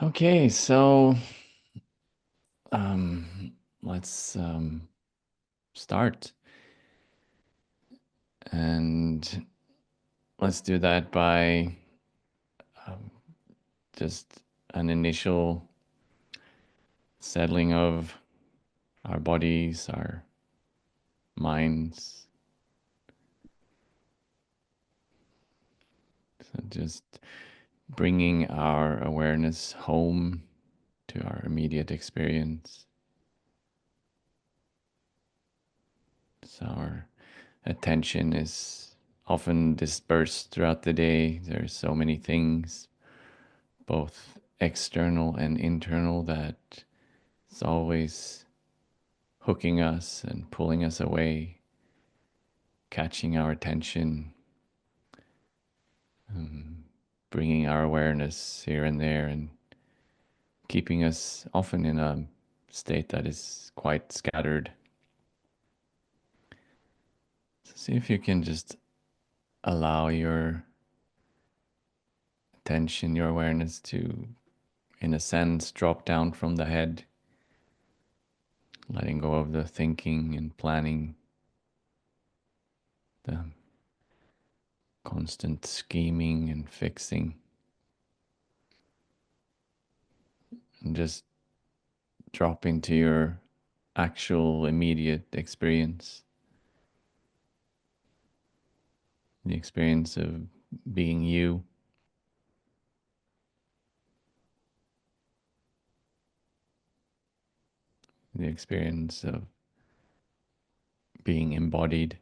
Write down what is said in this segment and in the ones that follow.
Okay, so um, let's start. And let's do that by um, just an initial settling of our bodies, our minds. So just bringing our awareness home to our immediate experience. So our attention is often dispersed throughout the day. There's so many things, both external and internal, that it's always hooking us and pulling us away, catching our attention, um, bringing our awareness here and there, and keeping us often in a state that is quite scattered. So see if you can just allow your attention, your awareness to, in a sense, drop down from the head, letting go of the thinking and planning, the constant scheming and fixing, and just drop into your actual immediate experience, the experience of being you, the experience of being embodied.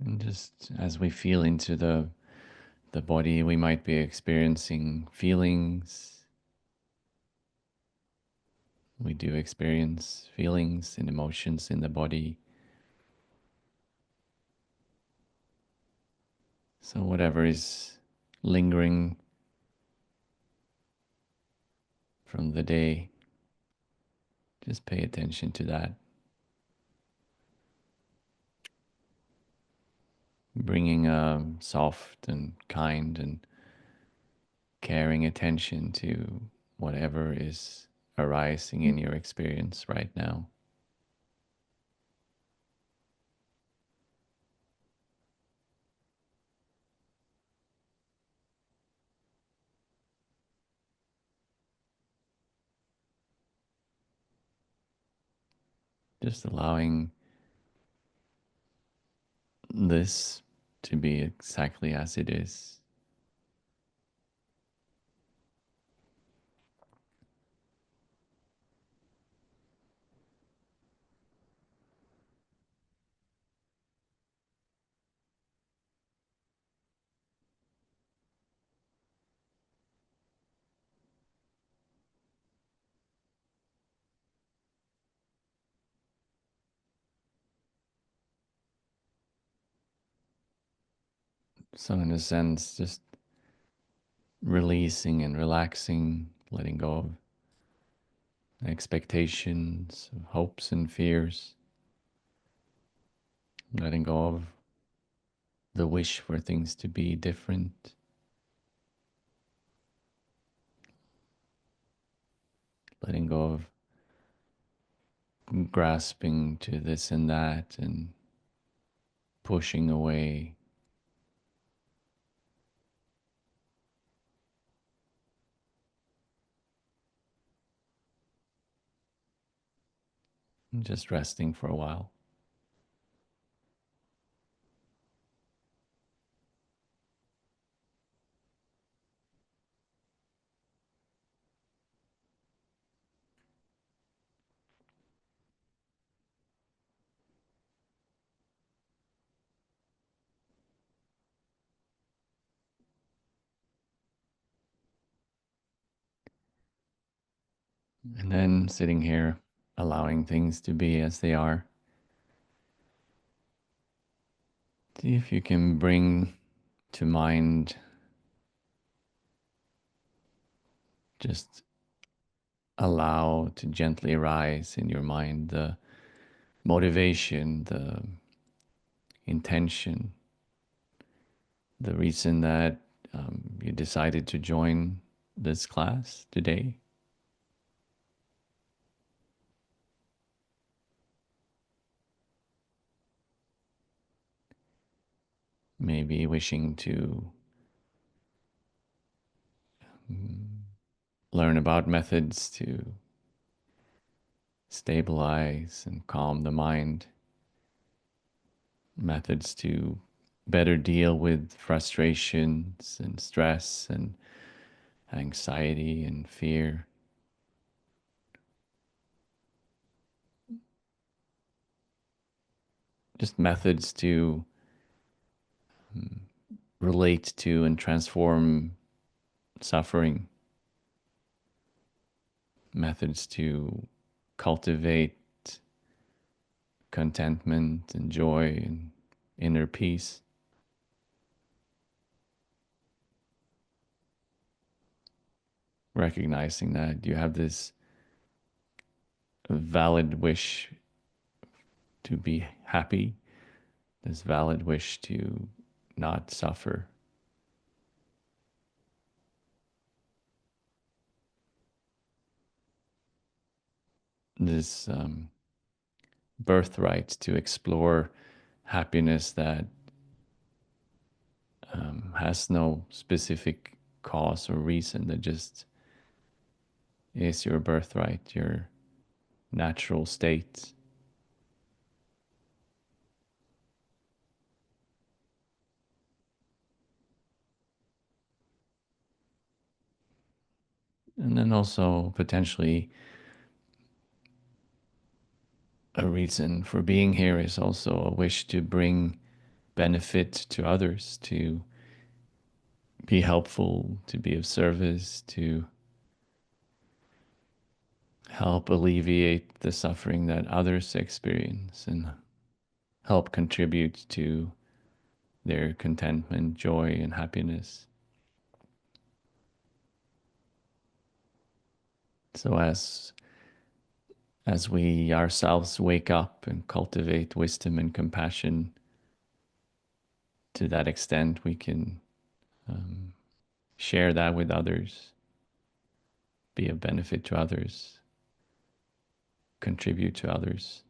And just as we feel into the body, we might be experiencing feelings. We do experience feelings and emotions in the body. So whatever is lingering from the day, just pay attention to that, bringing a soft and kind and caring attention to whatever is arising in your experience right now. Just allowing this to be exactly as it is. So, in a sense, just releasing and relaxing, letting go of expectations, hopes, and fears, letting go of the wish for things to be different, letting go of grasping to this and that and pushing away, and just resting for a while. And then sitting here, allowing things to be as they are. See if you can bring to mind Just allow to gently arise in your mind the motivation, the intention, the reason that you decided to join this class today. Maybe wishing to learn about methods to stabilize and calm the mind, methods to better deal with frustrations and stress and anxiety and fear. Just methods to relate to and transform suffering, methods to cultivate contentment and joy and inner peace. Recognizing that you have this valid wish to be happy, this valid wish to not suffer. This birthright to explore happiness that has no specific cause or reason, that just is your birthright, your natural state. And then also potentially a reason for being here is also a wish to bring benefit to others, to be helpful, to be of service, to help alleviate the suffering that others experience and help contribute to their contentment, joy, and happiness. So as we ourselves wake up and cultivate wisdom and compassion, to that extent we can share that with others, be of benefit to others, contribute to others.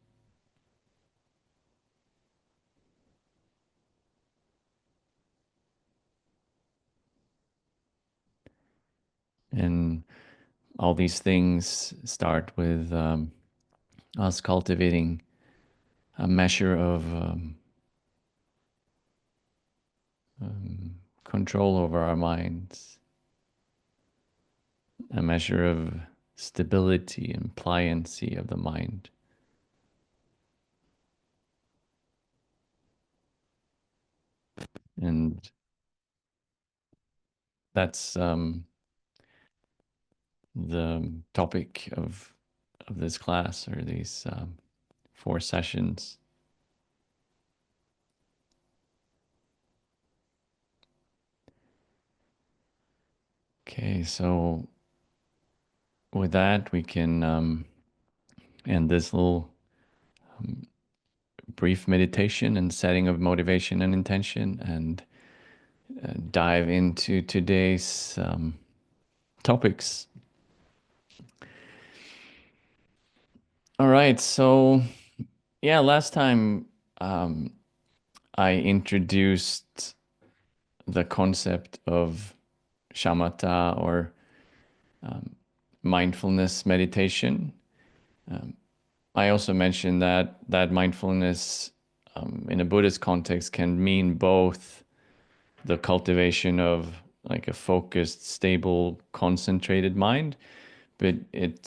And all these things start with us cultivating a measure of control over our minds, a measure of stability and pliancy of the mind. And that's the topic of this class, or these 4 sessions. Okay, so with that, we can end this little brief meditation and setting of motivation and intention, and dive into today's topics. All right, so yeah, last time I introduced the concept of shamatha, or mindfulness meditation. I also mentioned that mindfulness in a Buddhist context can mean both the cultivation of like a focused, stable, concentrated mind, but it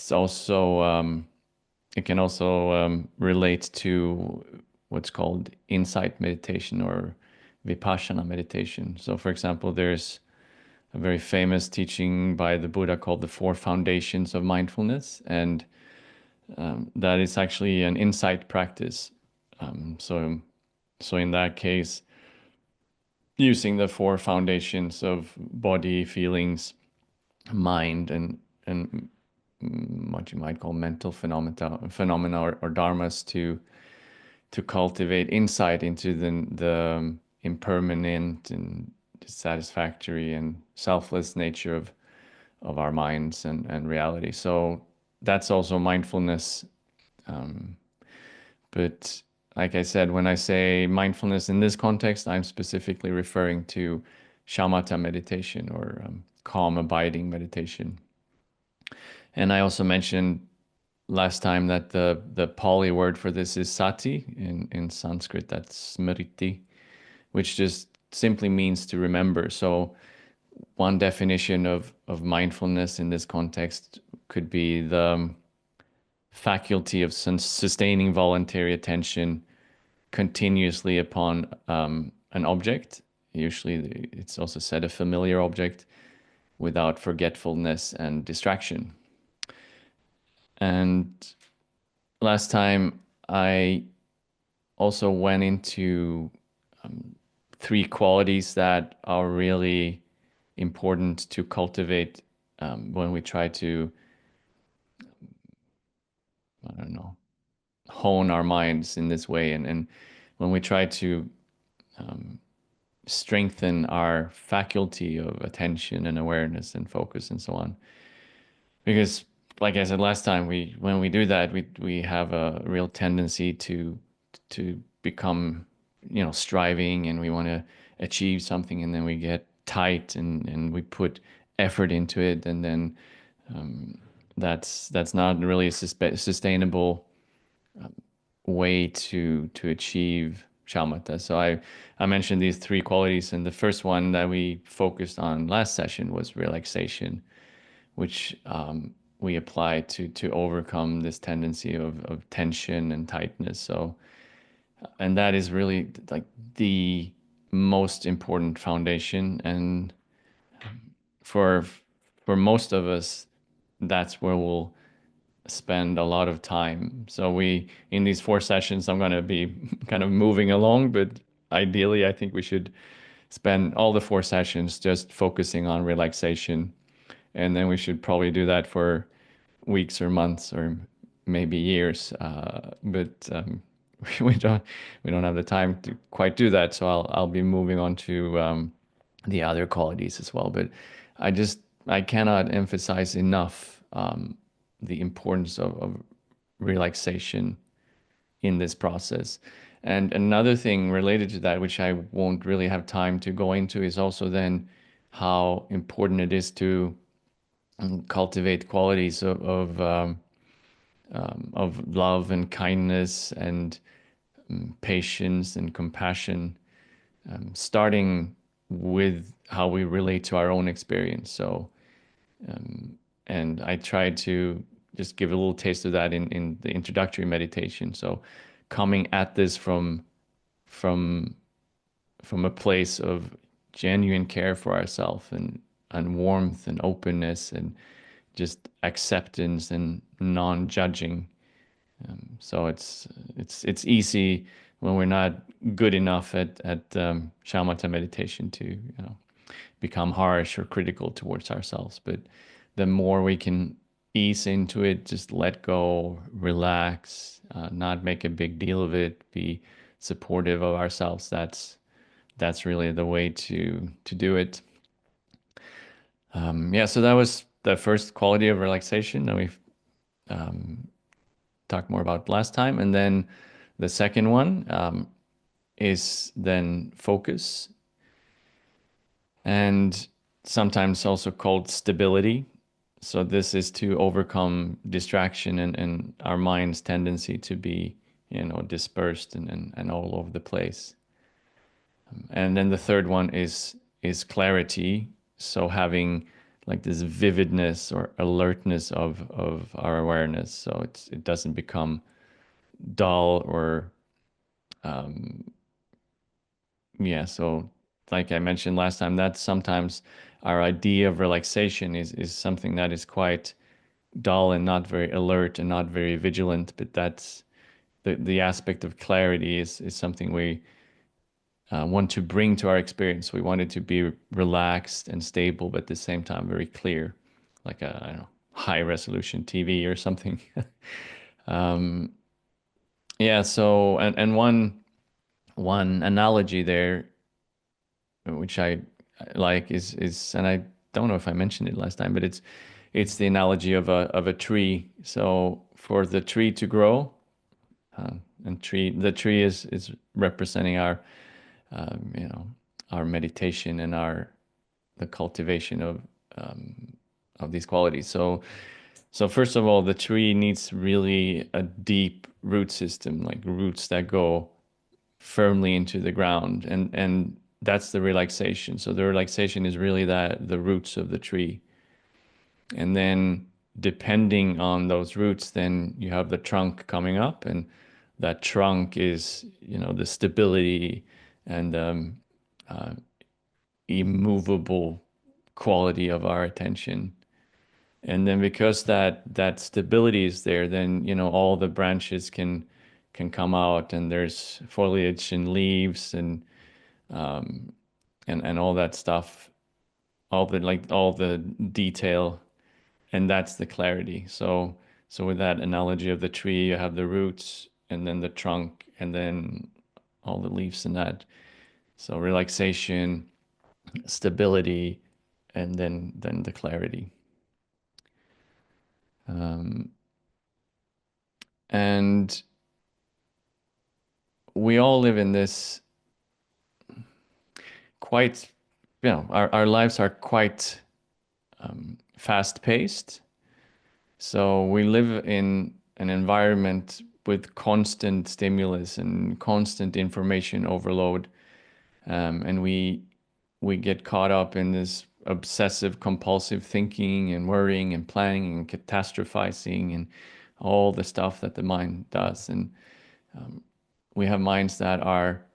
can also relate to what's called insight meditation or vipassana meditation. So, for example, there's a very famous teaching by the Buddha called the Four Foundations of Mindfulness, and that is actually an insight practice. So in that case, using the four foundations of body, feelings, mind, and and what you might call mental phenomena or dharmas to cultivate insight into the impermanent and satisfactory and selfless nature of our minds and reality. So that's also mindfulness. Um, but like I said, when I say mindfulness in this context, I'm specifically referring to shamatha meditation or calm abiding meditation. And I also mentioned last time that the Pali word for this is sati. In Sanskrit, that's smriti, which just simply means to remember. So one definition of mindfulness in this context could be the faculty of sustaining voluntary attention continuously upon an object. Usually, it's also said a familiar object without forgetfulness and distraction. And last time, I also went into three qualities that are really important to cultivate when we try to, I don't know, hone our minds in this way. And when we try to strengthen our faculty of attention and awareness and focus and so on. Because, like I said last time, when we do that, we have a real tendency to become, striving, and we want to achieve something, and then we get tight and we put effort into it, and then that's not really a sustainable way to achieve shamatha. So I mentioned these three qualities, and the first one that we focused on last session was relaxation, which we apply to overcome this tendency of tension and tightness. So, and that is really like the most important foundation, and for for most of us, that's where we'll spend a lot of time. So in these 4 sessions, I'm going to be kind of moving along, but ideally, I think we should spend all the 4 sessions just focusing on relaxation. And then we should probably do that for weeks or months or maybe years. But we don't we don't have the time to quite do that. So I'll be moving on to the other qualities as well. But I cannot emphasize enough the importance of relaxation in this process. And another thing related to that, which I won't really have time to go into, is also then how important it is to cultivate qualities of love and kindness and patience and compassion, starting with how we relate to our own experience. So, and I tried to just give a little taste of that in the introductory meditation. So, coming at this from from a place of genuine care for ourselves and warmth and openness and just acceptance and non-judging. So it's easy when we're not good enough at shamatha meditation to become harsh or critical towards ourselves. But the more we can ease into it, just let go, relax, not make a big deal of it, be supportive of ourselves. That's really the way to do it. Yeah, so that was the first quality of relaxation that we've talked more about last time. And then the second one is then focus, and sometimes also called stability. So this is to overcome distraction and our mind's tendency to be, dispersed and all over the place. And then the third one is clarity. So having like this vividness or alertness of our awareness. So it doesn't become dull or yeah. So like I mentioned last time, that sometimes our idea of relaxation is something that is quite dull and not very alert and not very vigilant. But that's the aspect of clarity is something we want to bring to our experience. We want it to be relaxed and stable, but at the same time very clear, like a I don't know, high resolution TV or something. um, yeah. So and one analogy there, which I like, is, and I don't know if I mentioned it last time, but it's the analogy of a tree. So for the tree to grow, and the tree is representing our you know, our meditation and our the cultivation of these qualities. So first of all, the tree needs really a deep root system, like roots that go firmly into the ground, and that's the relaxation. So the relaxation is really that the roots of the tree, and then depending on those roots, then you have the trunk coming up, and that trunk is, you know, the stability and immovable quality of our attention. And then because that stability is there, then, you know, all the branches can come out, and there's foliage and leaves and all that stuff, all the detail, and that's the clarity. So with that analogy of the tree, you have the roots and then the trunk and then all the leaves and that. So relaxation, stability, and then the clarity. Um, and we all live in this quite, you know, our lives are quite fast paced. So we live in an environment with constant stimulus and constant information overload, and we get caught up in this obsessive compulsive thinking and worrying and planning and catastrophizing and all the stuff that the mind does. And we have minds that are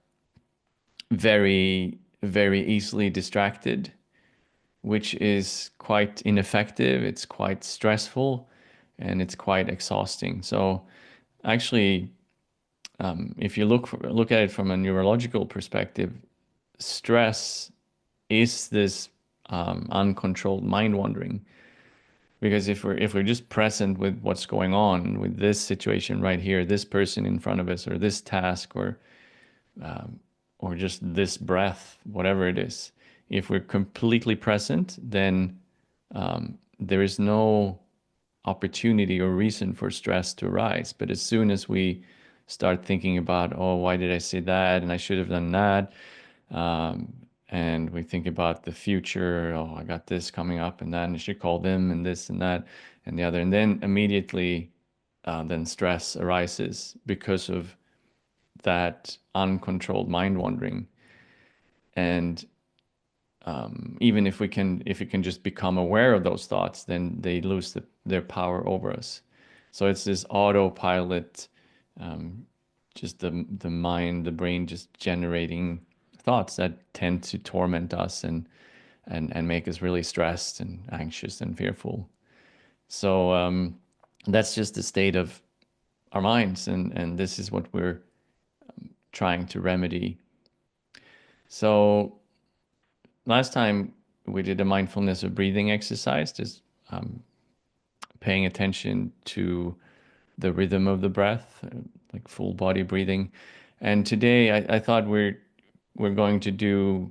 very, very easily distracted, which is quite ineffective, it's quite stressful, and it's quite exhausting. So actually, if you look at it from a neurological perspective, stress is this uncontrolled mind wandering. Because if we're just present with what's going on with this situation right here, this person in front of us, or this task, or just this breath, whatever it is, if we're completely present, then there is no opportunity or reason for stress to arise. But as soon as we start thinking about, oh, why did I say that? And I should have done that. Um, and we think about the future. Oh, I got this coming up and that, and I should call them and this and that and the other. And then immediately, then stress arises because of that uncontrolled mind wandering. And even if we can just become aware of those thoughts, then they lose their power over us. So it's this autopilot, um, just the mind, the brain, just generating thoughts that tend to torment us and make us really stressed and anxious and fearful. So that's just the state of our minds, and this is what we're trying to remedy. So last time we did a mindfulness of breathing exercise, just paying attention to the rhythm of the breath, like full body breathing. And today I thought we're going to do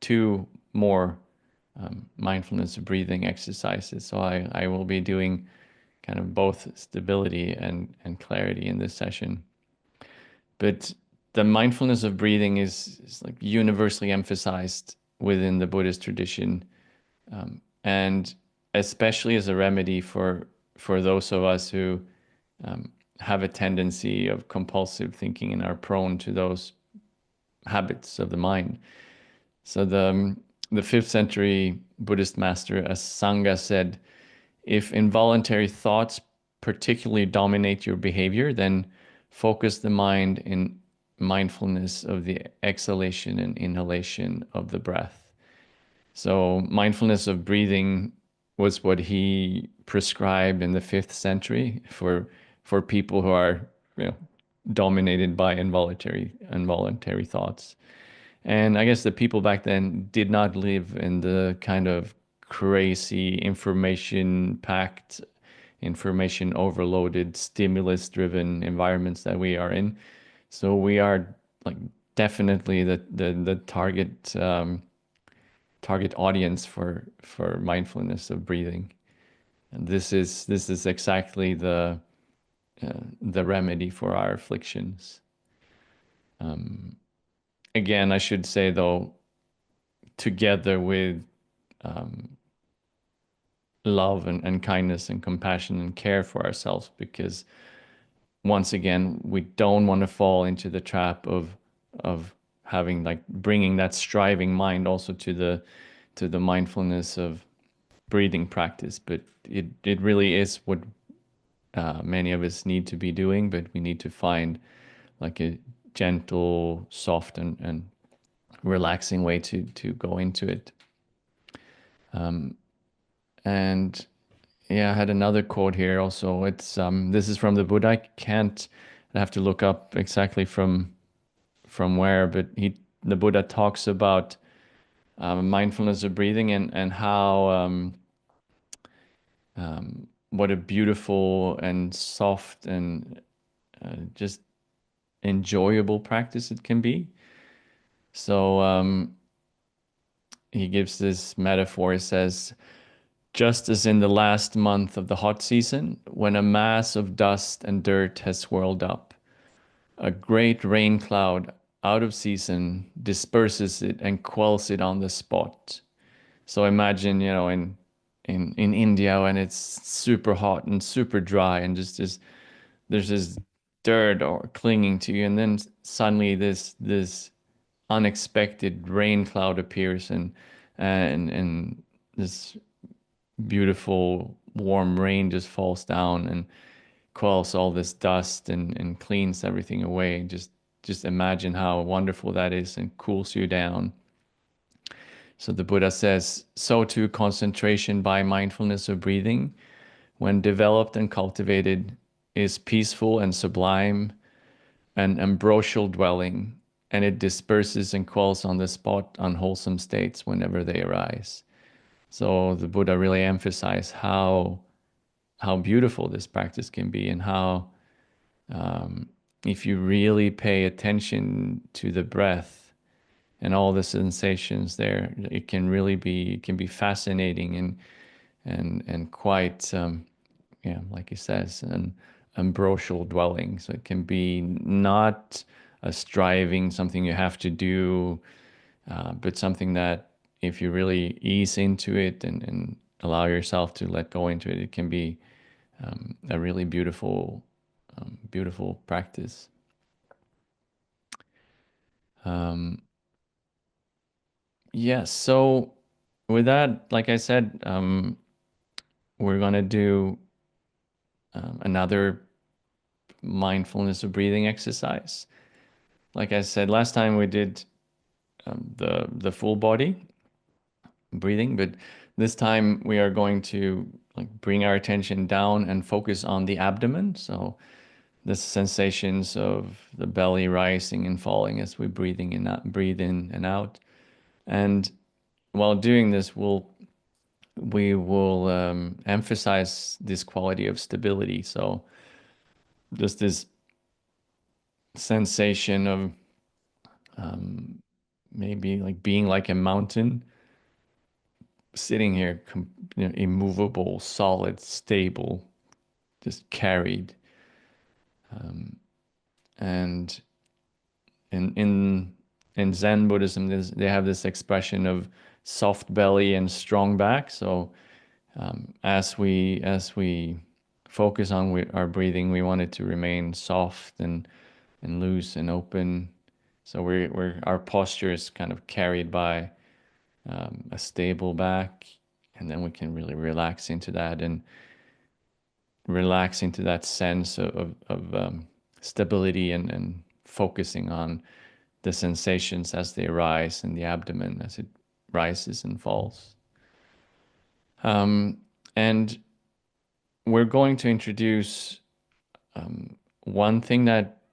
two more mindfulness of breathing exercises. So I will be doing kind of both stability and clarity in this session. But the mindfulness of breathing is like universally emphasized within the Buddhist tradition, and especially as a remedy for those of us who have a tendency of compulsive thinking and are prone to those habits of the mind. So the fifth century Buddhist master Asanga said, if involuntary thoughts particularly dominate your behavior, then focus the mind in mindfulness of the exhalation and inhalation of the breath. So mindfulness of breathing was what he prescribed in the fifth century for people who are, you know, dominated by involuntary thoughts. And I guess the people back then did not live in the kind of crazy information packed, information overloaded, stimulus driven environments that we are in. So we are like definitely the target audience for mindfulness of breathing. And this is exactly the remedy for our afflictions. Again, I should say though, together with love and kindness and compassion and care for ourselves, because once again, we don't want to fall into the trap of having like bringing that striving mind also to the mindfulness of breathing practice. But it really is what many of us need to be doing, but we need to find like a gentle, soft, and relaxing way to go into it. And yeah, I had another quote here also. It's this is from the Buddha. I have to look up exactly from where, but the Buddha talks about mindfulness of breathing and how what a beautiful and soft and just enjoyable practice it can be. So he gives this metaphor. He says, just as in the last month of the hot season, when a mass of dust and dirt has swirled up, a great rain cloud out of season disperses it and quells it on the spot. So imagine, in India when it's super hot and super dry and just there's this dirt or clinging to you, and then suddenly this unexpected rain cloud appears and this beautiful warm rain just falls down and quells all this dust and cleans everything away. Just imagine how wonderful that is and cools you down. So the Buddha says, so too concentration by mindfulness of breathing, when developed and cultivated, is peaceful and sublime, an ambrosial dwelling, and it disperses and quells on the spot unwholesome states whenever they arise. So the Buddha really emphasized how beautiful this practice can be, and how if you really pay attention to the breath and all the sensations there, it can be fascinating and quite yeah, like he says, an ambrosial dwelling. So it can be not a striving, something you have to do, but something that if you really ease into it and allow yourself to let go into it, it can be a really beautiful practice. Yes. So with that, like I said, we're gonna do another mindfulness of breathing exercise. Like I said last time, we did the full body breathing, but this time we are going to like bring our attention down and focus on the abdomen. So the sensations of the belly rising and falling as we breathe in and out. And while doing this, we will emphasize this quality of stability. So just this sensation of maybe like being like a mountain, sitting here, immovable, solid, stable, just carried. And in Zen Buddhism, they have this expression of soft belly and strong back. So as we focus on our breathing, we want it to remain soft and loose and open. So our posture is kind of carried by a stable back, and then we can really relax into that and relax into that sense of stability and focusing on the sensations as they arise in the abdomen as it rises and falls. And we're going to introduce one thing that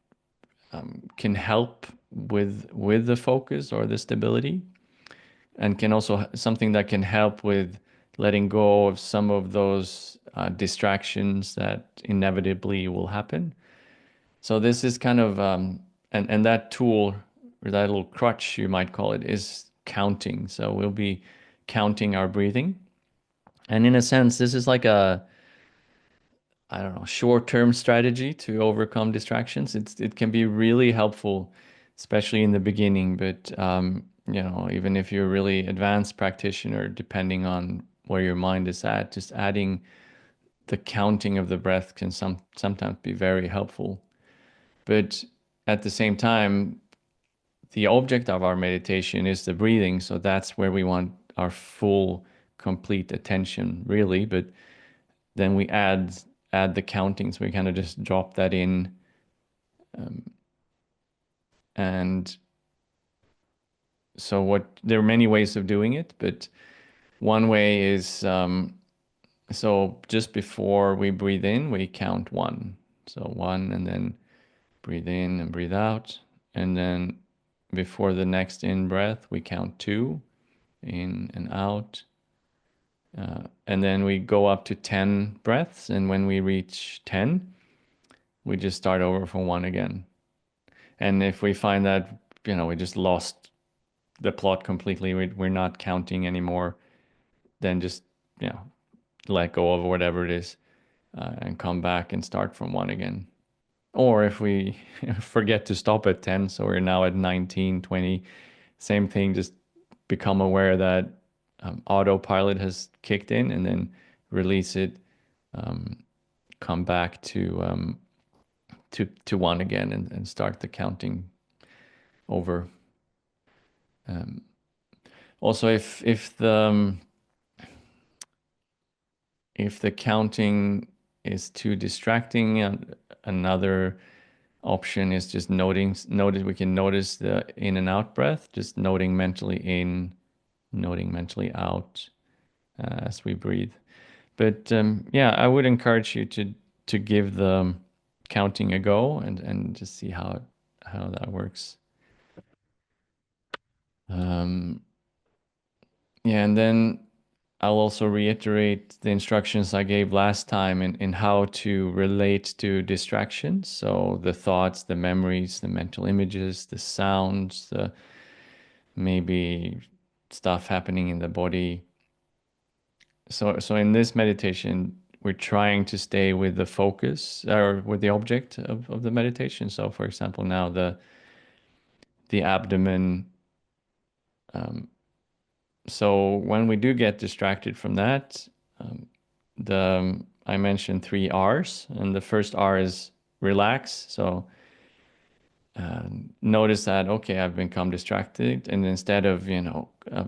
can help with the focus or the stability, and can also something that can help with letting go of some of those distractions that inevitably will happen. So this is kind of and that tool or that little crutch you might call it is counting. So we'll be counting our breathing. And in a sense, this is like a, I don't know, short-term strategy to overcome distractions. It can be really helpful, especially in the beginning. But even if you're a really advanced practitioner, depending on where your mind is at, just adding the counting of the breath can sometimes be very helpful. But at the same time, the object of our meditation is the breathing, so that's where we want our full, complete attention, really. But then we add the counting, so we kind of just drop that in, and so what there are many ways of doing it, but one way is so just before we breathe in, we count one. So one, and then breathe in and breathe out. And then before the next in breath, we count two, in and out. And then we go up to 10 breaths. And when we reach 10, we just start over from one again. And if we find that, we just lost the plot completely, we're not counting anymore, then just, let go of whatever it is and come back and start from one again. Or if we forget to stop at 10, so we're now at 19, 20, same thing, just become aware that autopilot has kicked in, and then release it, come back to one again, and start the counting over. Also, if the counting is too distracting, another option is just notice we can notice the in and out breath, just noting mentally in, noting mentally out as we breathe. But yeah, I would encourage you to give the counting a go, and just see how that works. Yeah, and then I'll also reiterate the instructions I gave last time in how to relate to distractions. So the thoughts, the memories, the mental images, the sounds, the maybe stuff happening in the body. So in this meditation, we're trying to stay with the focus or with the object of the meditation. So for example, now the abdomen. So when we do get distracted from that, the I mentioned three R's, and the first R is relax. So notice that, okay, I've become distracted, and instead of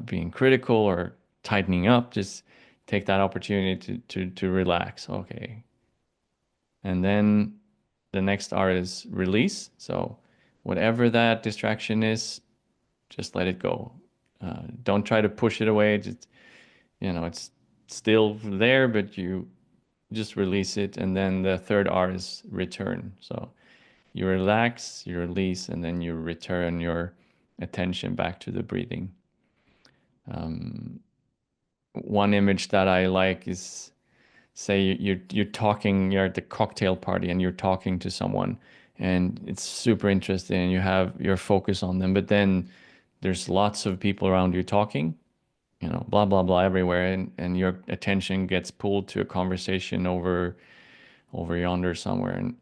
being critical or tightening up, just take that opportunity to relax. Okay, and then the next R is release. So whatever that distraction is, just let it go. Don't try to push it away. Just it's still there, but you just release it. And then the third R is return. So you relax, you release, and then you return your attention back to the breathing. One image that I like is, say you're talking, you're at the cocktail party and you're talking to someone, and it's super interesting, and you have your focus on them, but then there's lots of people around you talking, blah blah blah everywhere, and your attention gets pulled to a conversation over yonder somewhere. And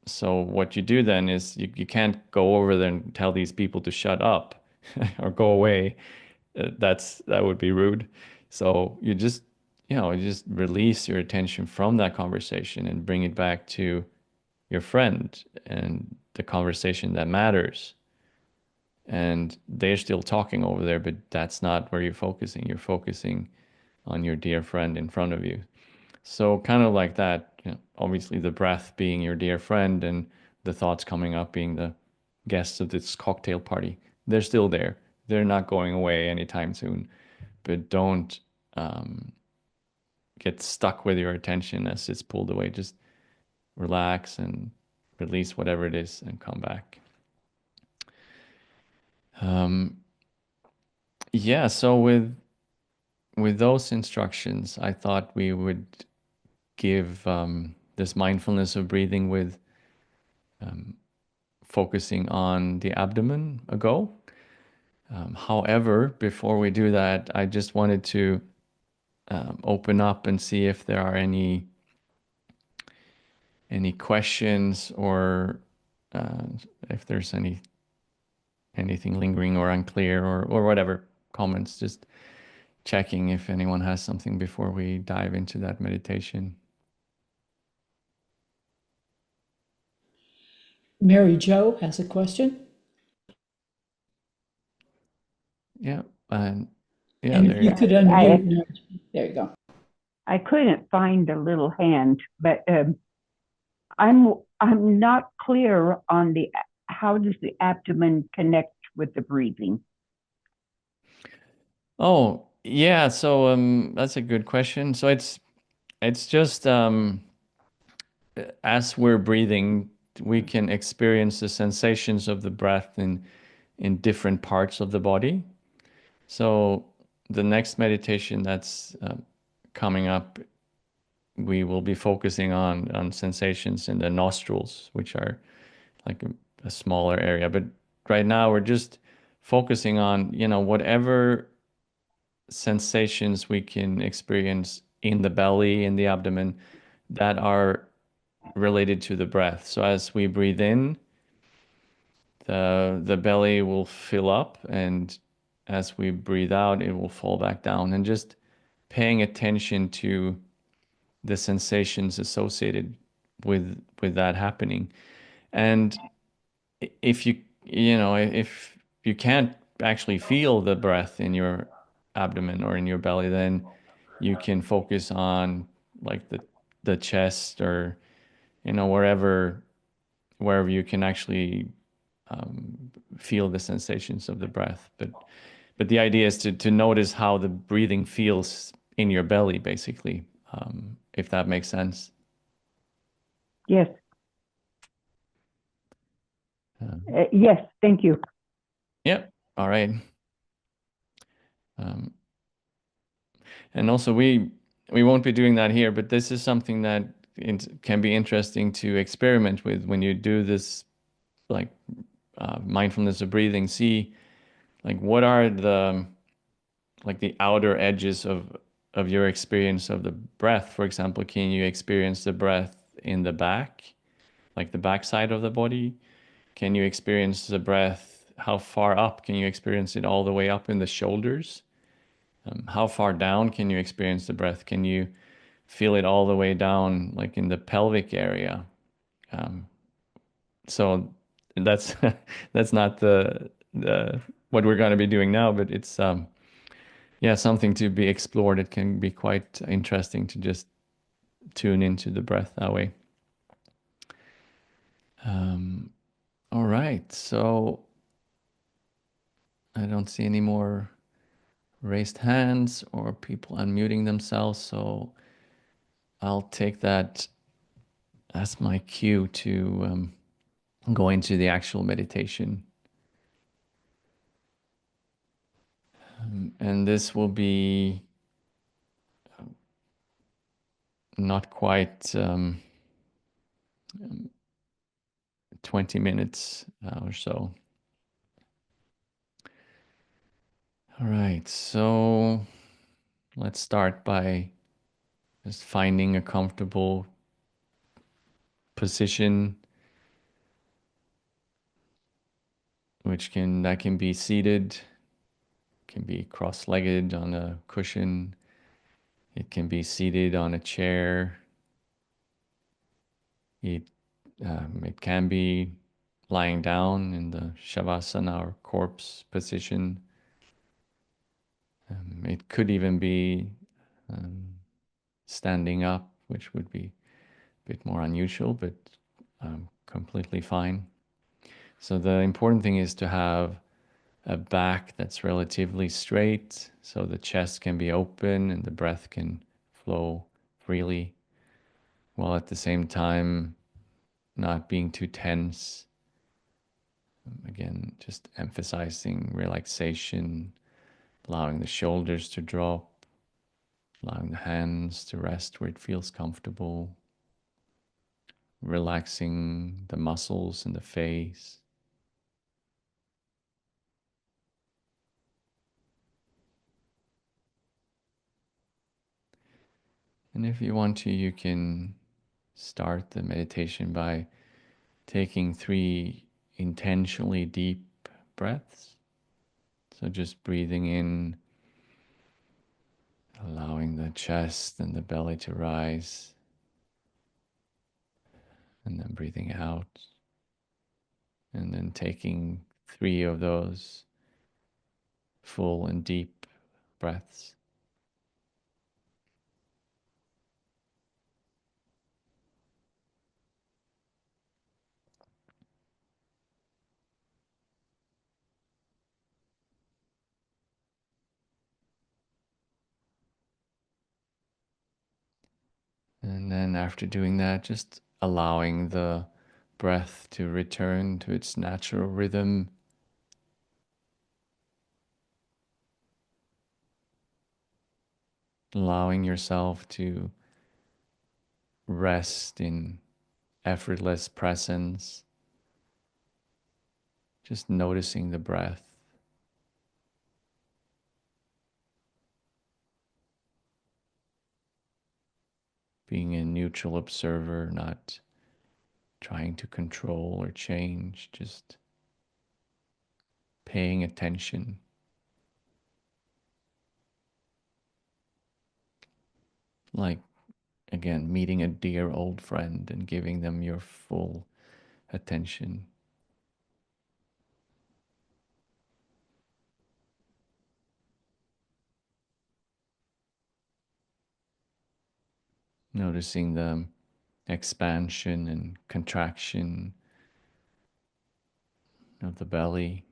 so what you do then is you can't go over there and tell these people to shut up or go away. That would be rude. So you just release your attention from that conversation and bring it back to your friend and the conversation that matters. And they're still talking over there, but that's not where you're focusing. You're focusing on your dear friend in front of you. So kind of like that, obviously the breath being your dear friend, and the thoughts coming up being the guests of this cocktail party. They're still there. They're not going away anytime soon. But don't get stuck with your attention as it's pulled away. Just relax and release whatever it is and come back. Yeah, so with those instructions, I thought we would give this mindfulness of breathing with focusing on the abdomen a go. However, before we do that, I just wanted to open up and see if there are any questions or uh, if there's anything lingering or unclear or whatever comments. Just checking if anyone has something before we dive into that meditation. Mary Jo has a question. Yeah, and yeah, And if there you you could I unmute, Mary Jo. There you go. I couldn't find the little hand, but I'm not clear on the how does the abdomen connect with the breathing? Oh, yeah. So that's a good question. So it's just as we're breathing, we can experience the sensations of the breath in different parts of the body. So the next meditation that's coming up, we will be focusing on sensations in the nostrils, which are like a smaller area. But right now we're just focusing on, whatever sensations we can experience in the belly, in the abdomen, that are related to the breath. So as we breathe in, the belly will fill up, and as we breathe out, it will fall back down. And just paying attention to the sensations associated with that happening. And if if you can't actually feel the breath in your abdomen or in your belly, then you can focus on like the chest, or wherever you can actually feel the sensations of the breath. But the idea is to notice how the breathing feels in your belly, basically, if that makes sense. Yes, Um, yes, thank you. yep. All right. Um, and also we won't be doing that here, but this is something that can be interesting to experiment with when you do this, like mindfulness of breathing. See, like, what are the outer edges of your experience of the breath. For example, can you experience the breath in the back, like the back side of the body? Can you experience the breath? How far up can you experience it? All the way up in the shoulders? How far down can you experience the breath? Can you feel it all the way down, like in the pelvic area? Um, so that's that's not the what we're going to be doing now, but it's yeah, something to be explored. It can be quite interesting to just tune into the breath that way. Um, all right, so I don't see any more raised hands or people unmuting themselves, so I'll take that as my cue to go into the actual meditation. And this will be not quite 20 minutes or so. All right, so let's start by just finding a comfortable position, that can be seated, can be cross-legged on a cushion, it can be seated on a chair, it can be lying down in the shavasana or corpse position. It could even be um, standing up, which would be a bit more unusual, but completely fine. So the important thing is to have a back that's relatively straight, so the chest can be open and the breath can flow freely, while at the same time not being too tense. Again, just emphasizing relaxation, allowing the shoulders to drop. allowing the hands to rest where it feels comfortable, relaxing the muscles in the face. And if you want to, you can start the meditation by taking 3 intentionally deep breaths. So just breathing in, allowing the chest and the belly to rise, and then breathing out, and then taking 3 of those full and deep breaths. And then after doing that, just allowing the breath to return to its natural rhythm, allowing yourself to rest in effortless presence, just noticing the breath, being a neutral observer, not trying to control or change, just paying attention. Like, again, meeting a dear old friend and giving them your full attention. Noticing the expansion and contraction of the belly,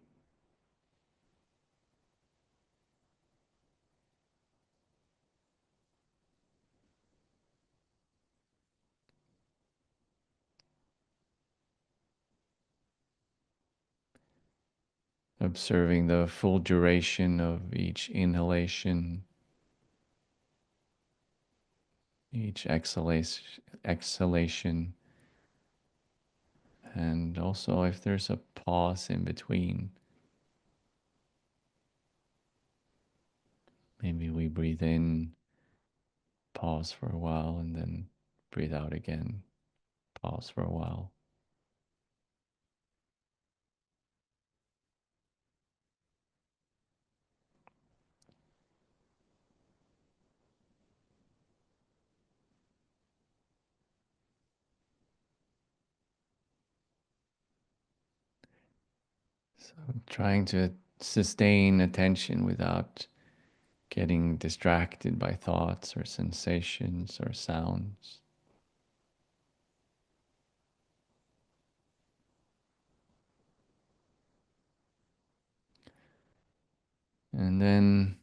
observing the full duration of each inhalation, each exhalation, and also if there's a pause in between. Maybe we breathe in, pause for a while, and then breathe out again, pause for a while. So trying to sustain attention without getting distracted by thoughts or sensations or sounds. And then,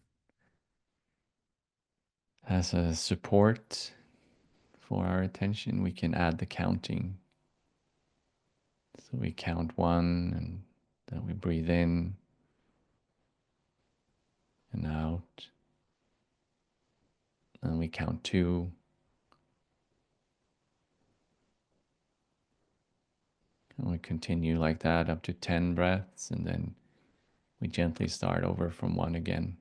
as a support for our attention, we can add the counting. So we count 1, and then we breathe in and out. And we count 2. And we continue like that up to 10 breaths. And then we gently start over from 1 again.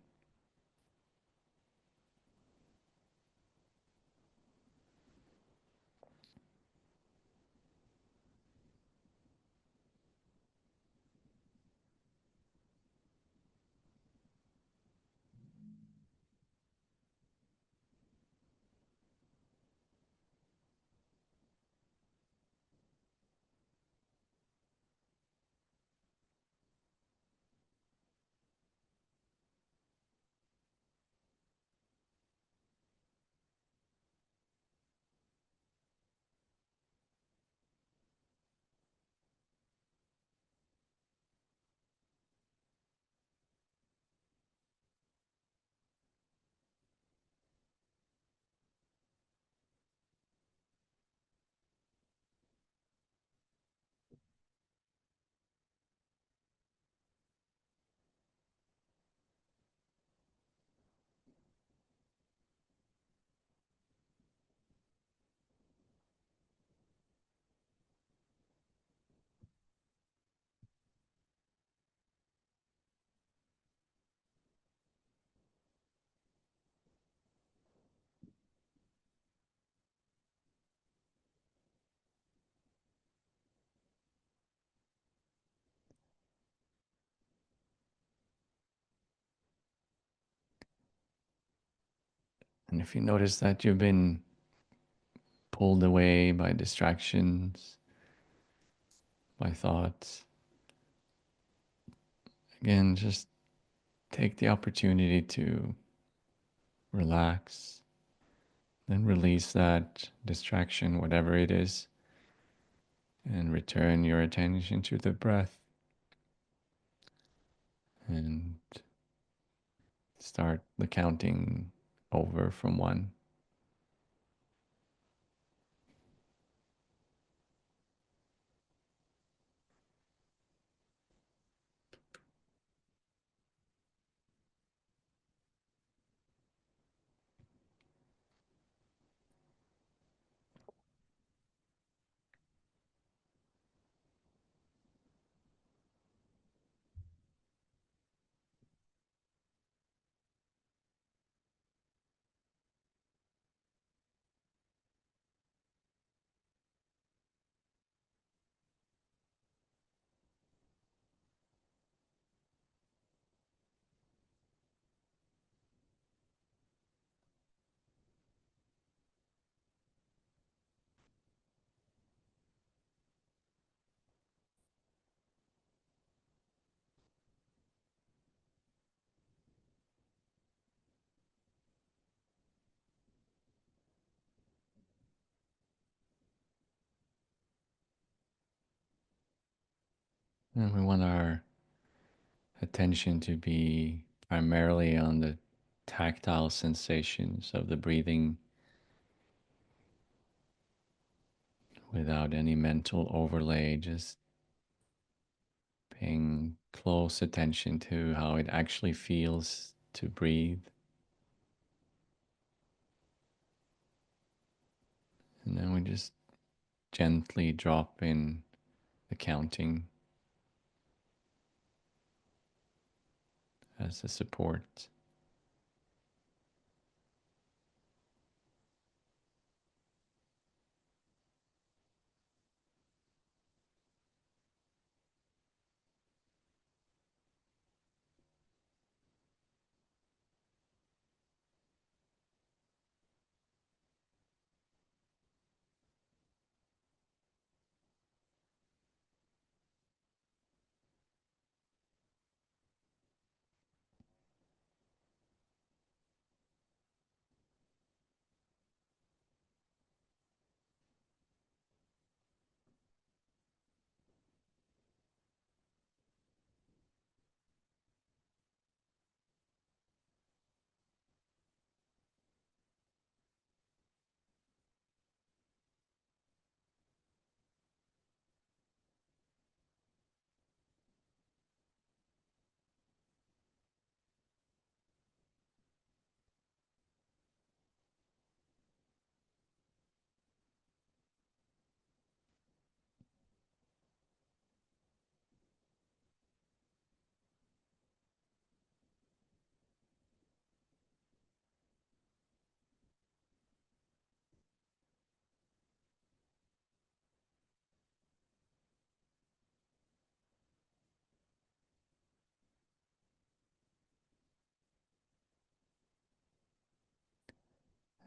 And if you notice that you've been pulled away by distractions, by thoughts, again, just take the opportunity to relax, then release that distraction, whatever it is, and return your attention to the breath and start the counting over from one. And we want our attention to be primarily on the tactile sensations of the breathing without any mental overlay, just paying close attention to how it actually feels to breathe. And then we just gently drop in the counting as a support.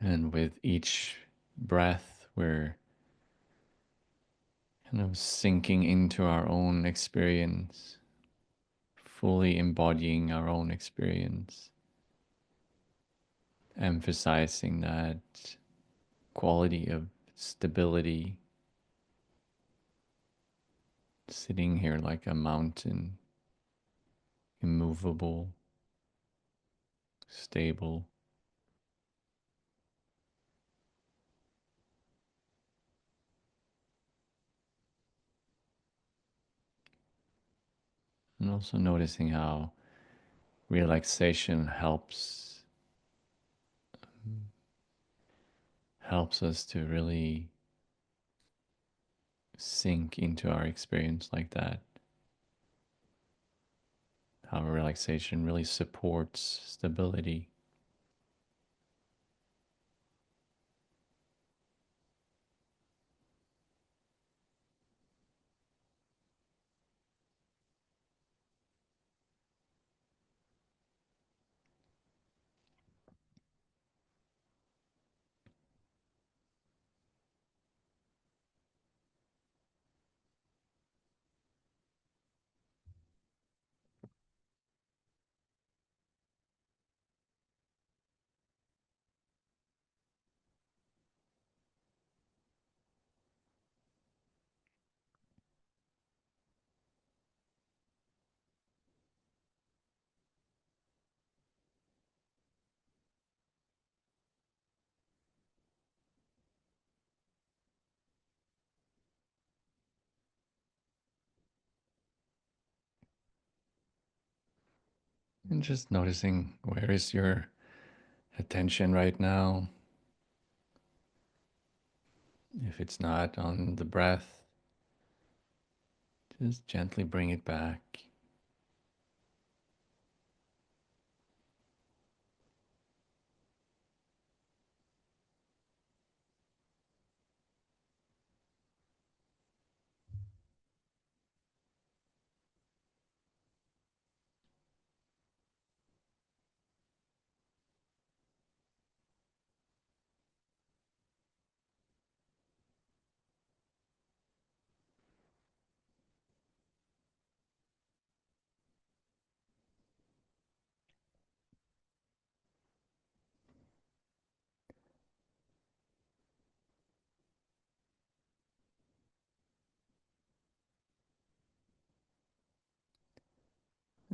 And with each breath, we're kind of sinking into our own experience, fully embodying our own experience, emphasizing that quality of stability, sitting here like a mountain, immovable, stable. And also noticing how relaxation helps us to really sink into our experience like that. How relaxation really supports stability. And just noticing where is your attention right now. If it's not on the breath, just gently bring it back.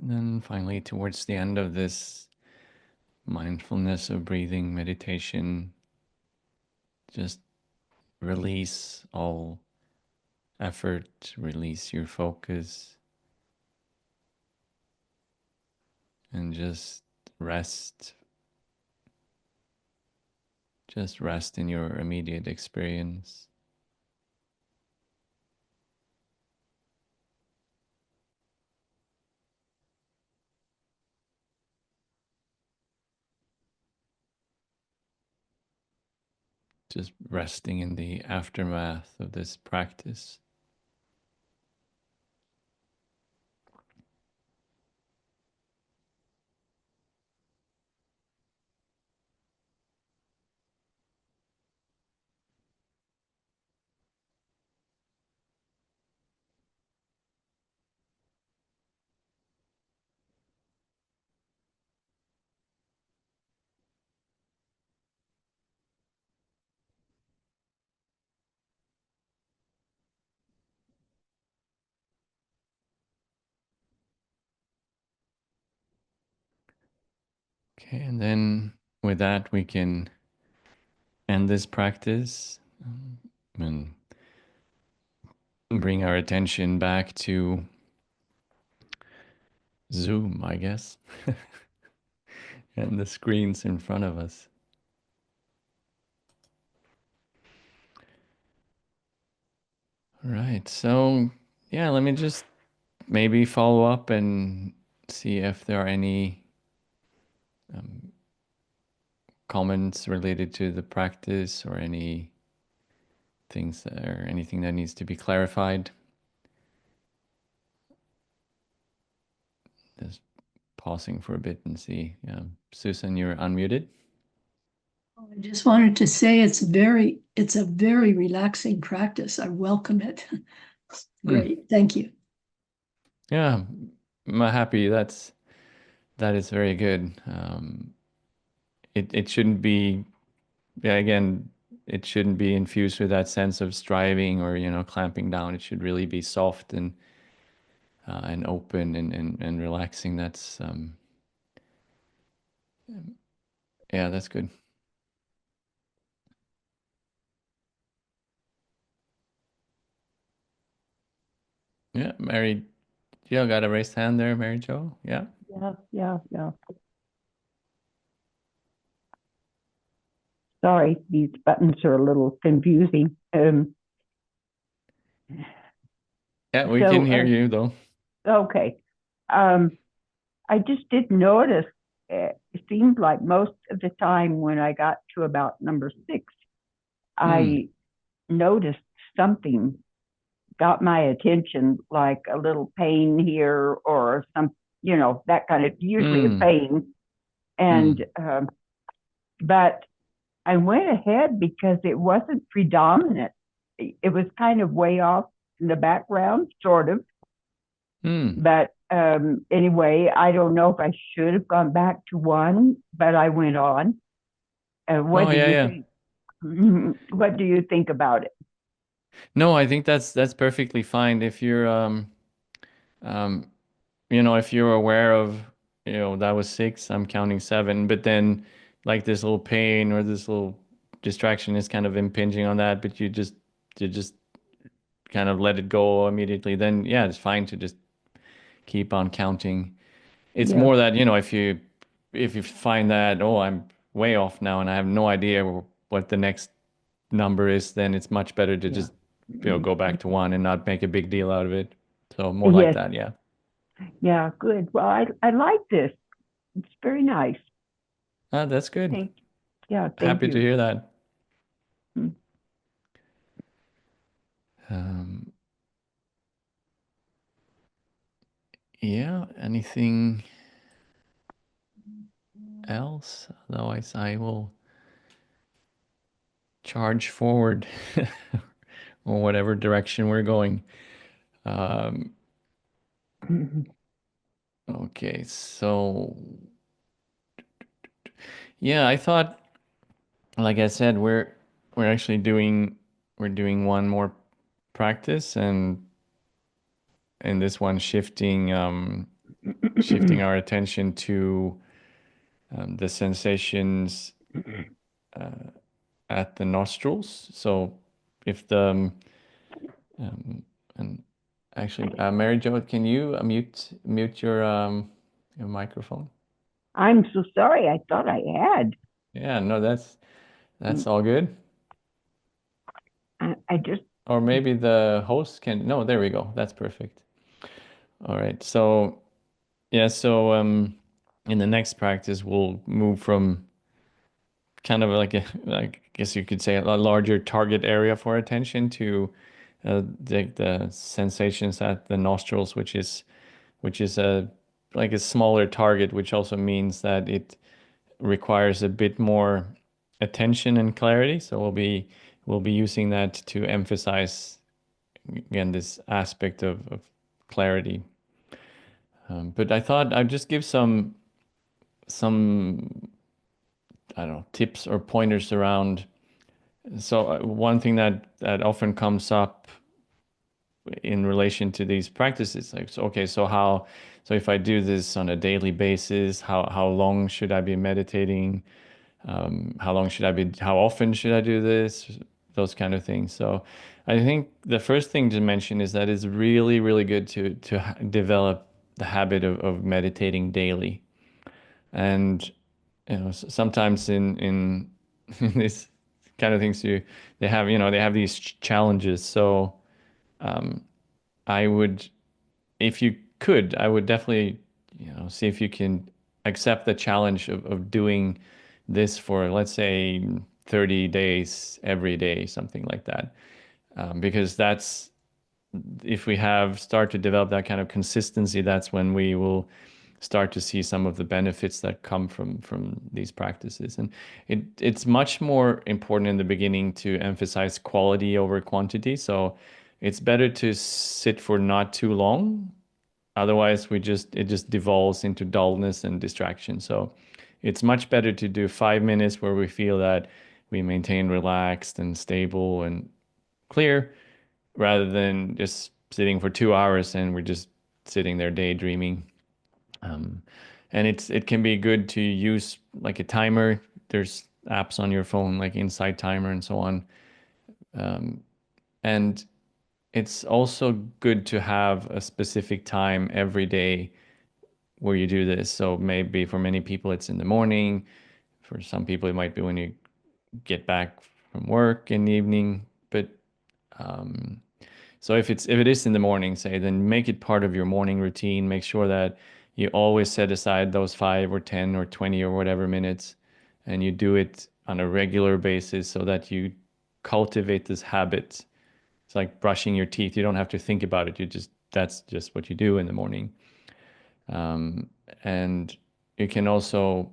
And then finally, towards the end of this mindfulness of breathing meditation, just release all effort, release your focus, and just rest. Just rest in your immediate experience. Just resting in the aftermath of this practice. Okay, and then with that, we can end this practice and bring our attention back to Zoom, I guess, and the screens in front of us. All right, so yeah, let me just maybe follow up and see if there are any um, comments related to the practice or any things that, or anything that needs to be clarified. Just pausing for a bit and see. Yeah. Susan, you're unmuted. I just wanted to say it's a very relaxing practice. I welcome it. Great. Thank you. Yeah, I'm happy. That is very good. It shouldn't be, yeah, again, it shouldn't be infused with that sense of striving or clamping down. It should really be soft and open and relaxing. That's yeah, that's good. Yeah, Mary Jo got a raised hand there, Mary Jo. Yeah. Yeah. Sorry, these buttons are a little confusing. Yeah, we can So, hear you though. okay. Um, I just did notice it seemed like most of the time when I got to about number 6, Hmm. I noticed something got my attention, like a little pain here or some, that kind of, usually a Hmm. pain. Hmm. And, but I went ahead because it wasn't predominant. It was kind of way off in the background, sort of. Hmm. But anyway, I don't know if I should have gone back to 1, but I went on. Oh What do yeah, you yeah. think? What do you think about it? No, I think that's perfectly fine if you're um if you're aware of that was 6, I'm counting 7, but then like this little pain or this little distraction is kind of impinging on that, but you just kind of let it go immediately, then yeah, it's fine to just keep on counting. It's Yeah. more that, if you find that, oh, I'm way off now and I have no idea what the next number is, then it's much better to Yeah. just, go back to one and not make a big deal out of it. So more like Yes. that, yeah. Yeah. Good. Well, I like this. It's very nice. Ah, that's good. Thank. Yeah. Thank Happy to you. hear that. Mm. Um, yeah, anything else? Otherwise, I will charge forward or whatever direction we're going. Um, okay, so yeah, I thought, like I said, we're actually doing one more practice, and this one shifting our attention to the sensations at the nostrils. So if the and actually, Mary Jo, can you mute your microphone? I'm so sorry. I thought I had. Yeah, no, that's all good. I just. Or maybe the host can. No, there we go. That's perfect. All right. So yeah, so in the next practice, we'll move from kind of like like, I guess you could say a larger target area for attention to the sensations at the nostrils, which is a like a smaller target, which also means that it requires a bit more attention and clarity. So we'll be using that to emphasize again this aspect of clarity. But I thought I'd just give some I don't know tips or pointers around. So one thing that often comes up in relation to these practices, like, so, okay, so if I do this on a daily basis, how long should I be meditating? How often should I do this? Those kind of things. So I think the first thing to mention is that it's really, really good to develop the habit of meditating daily. And sometimes in in this kind of things they have these challenges. So I would, if you could, I would definitely, see if you can accept the challenge of doing this for, let's say, 30 days every day, something like that. Because if we start to develop that kind of consistency, that's when we will start to see some of the benefits that come from these practices. And it's much more important in the beginning to emphasize quality over quantity. So it's better to sit for not too long. Otherwise, it just devolves into dullness and distraction. So it's much better to do 5 minutes where we feel that we maintain relaxed and stable and clear, rather than just sitting for 2 hours and we're just sitting there daydreaming. Um, and it can be good to use like a timer. There's apps on your phone like Insight Timer and so on. And it's also good to have a specific time every day where you do this. So maybe for many people it's in the morning. For some people it might be when you get back from work in the evening. But so if it is in the morning, say, then make it part of your morning routine. Make sure that you always set aside those 5 or 10 or 20 or whatever minutes, and you do it on a regular basis so that you cultivate this habit. It's like brushing your teeth. You don't have to think about it. That's just what you do in the morning. And you can also,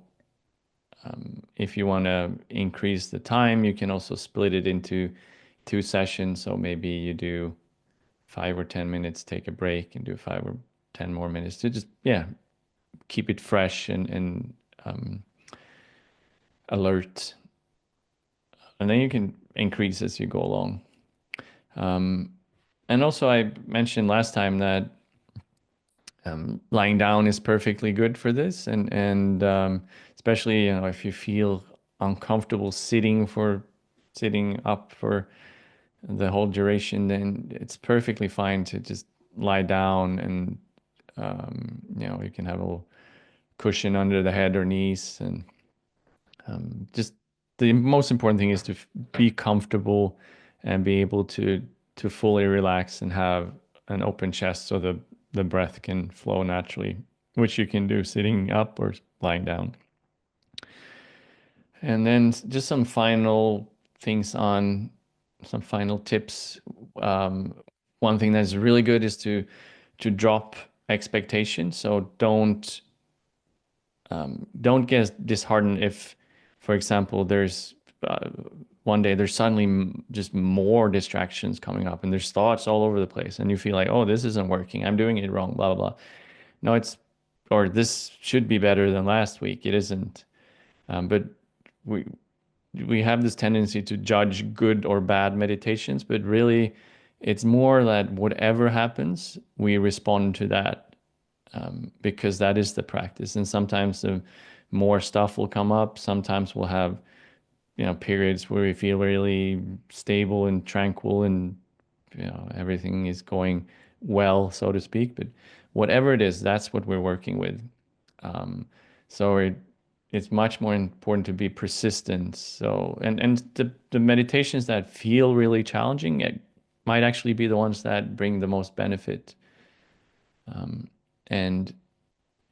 if you want to increase the time, you can also split it into 2 sessions. So maybe you do 5 or 10 minutes, take a break, and do 5 or 10 more minutes to just, yeah, keep it fresh and alert. And then you can increase as you go along. And also, I mentioned last time that lying down is perfectly good for this, and especially if you feel uncomfortable sitting up for the whole duration, then it's perfectly fine to just lie down and you can have a cushion under the head or knees, and just the most important thing is to be comfortable and be able to fully relax and have an open chest so the breath can flow naturally, which you can do sitting up or lying down. And then just some final things on some final tips. One thing that's really good is to drop expectations. So don't get disheartened if, for example, there's one day there's suddenly just more distractions coming up and there's thoughts all over the place and you feel like, oh, this isn't working, I'm doing it wrong, blah blah blah. No, or this should be better than last week. It isn't. But we we have this tendency to judge good or bad meditations, but really it's more that whatever happens, we respond to that, because that is the practice. And sometimes more stuff will come up. Sometimes we'll have, periods where we feel really stable and tranquil and, everything is going well, so to speak. But whatever it is, that's what we're working with. Um, so it's much more important to be persistent. So, and the meditations that feel really challenging, it might actually be the ones that bring the most benefit. And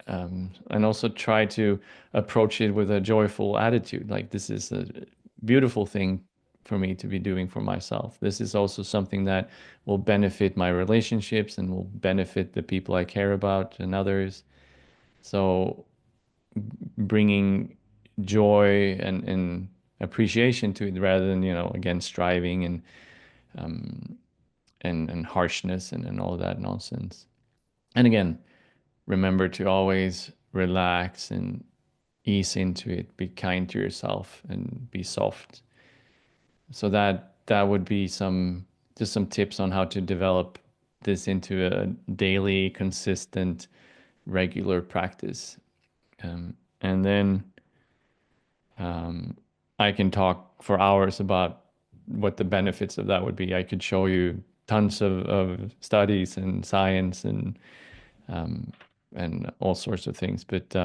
and also try to approach it with a joyful attitude. Like, this is a beautiful thing for me to be doing for myself. This is also something that will benefit my relationships and will benefit the people I care about and others. So bringing joy and appreciation to it rather than, again, striving and harshness and all that nonsense. And again, remember to always relax and ease into it. Be kind to yourself and be soft. So that would be just some tips on how to develop this into a daily, consistent, regular practice. And then I can talk for hours about what the benefits of that would be. I could show you tons of studies and science and all sorts of things. But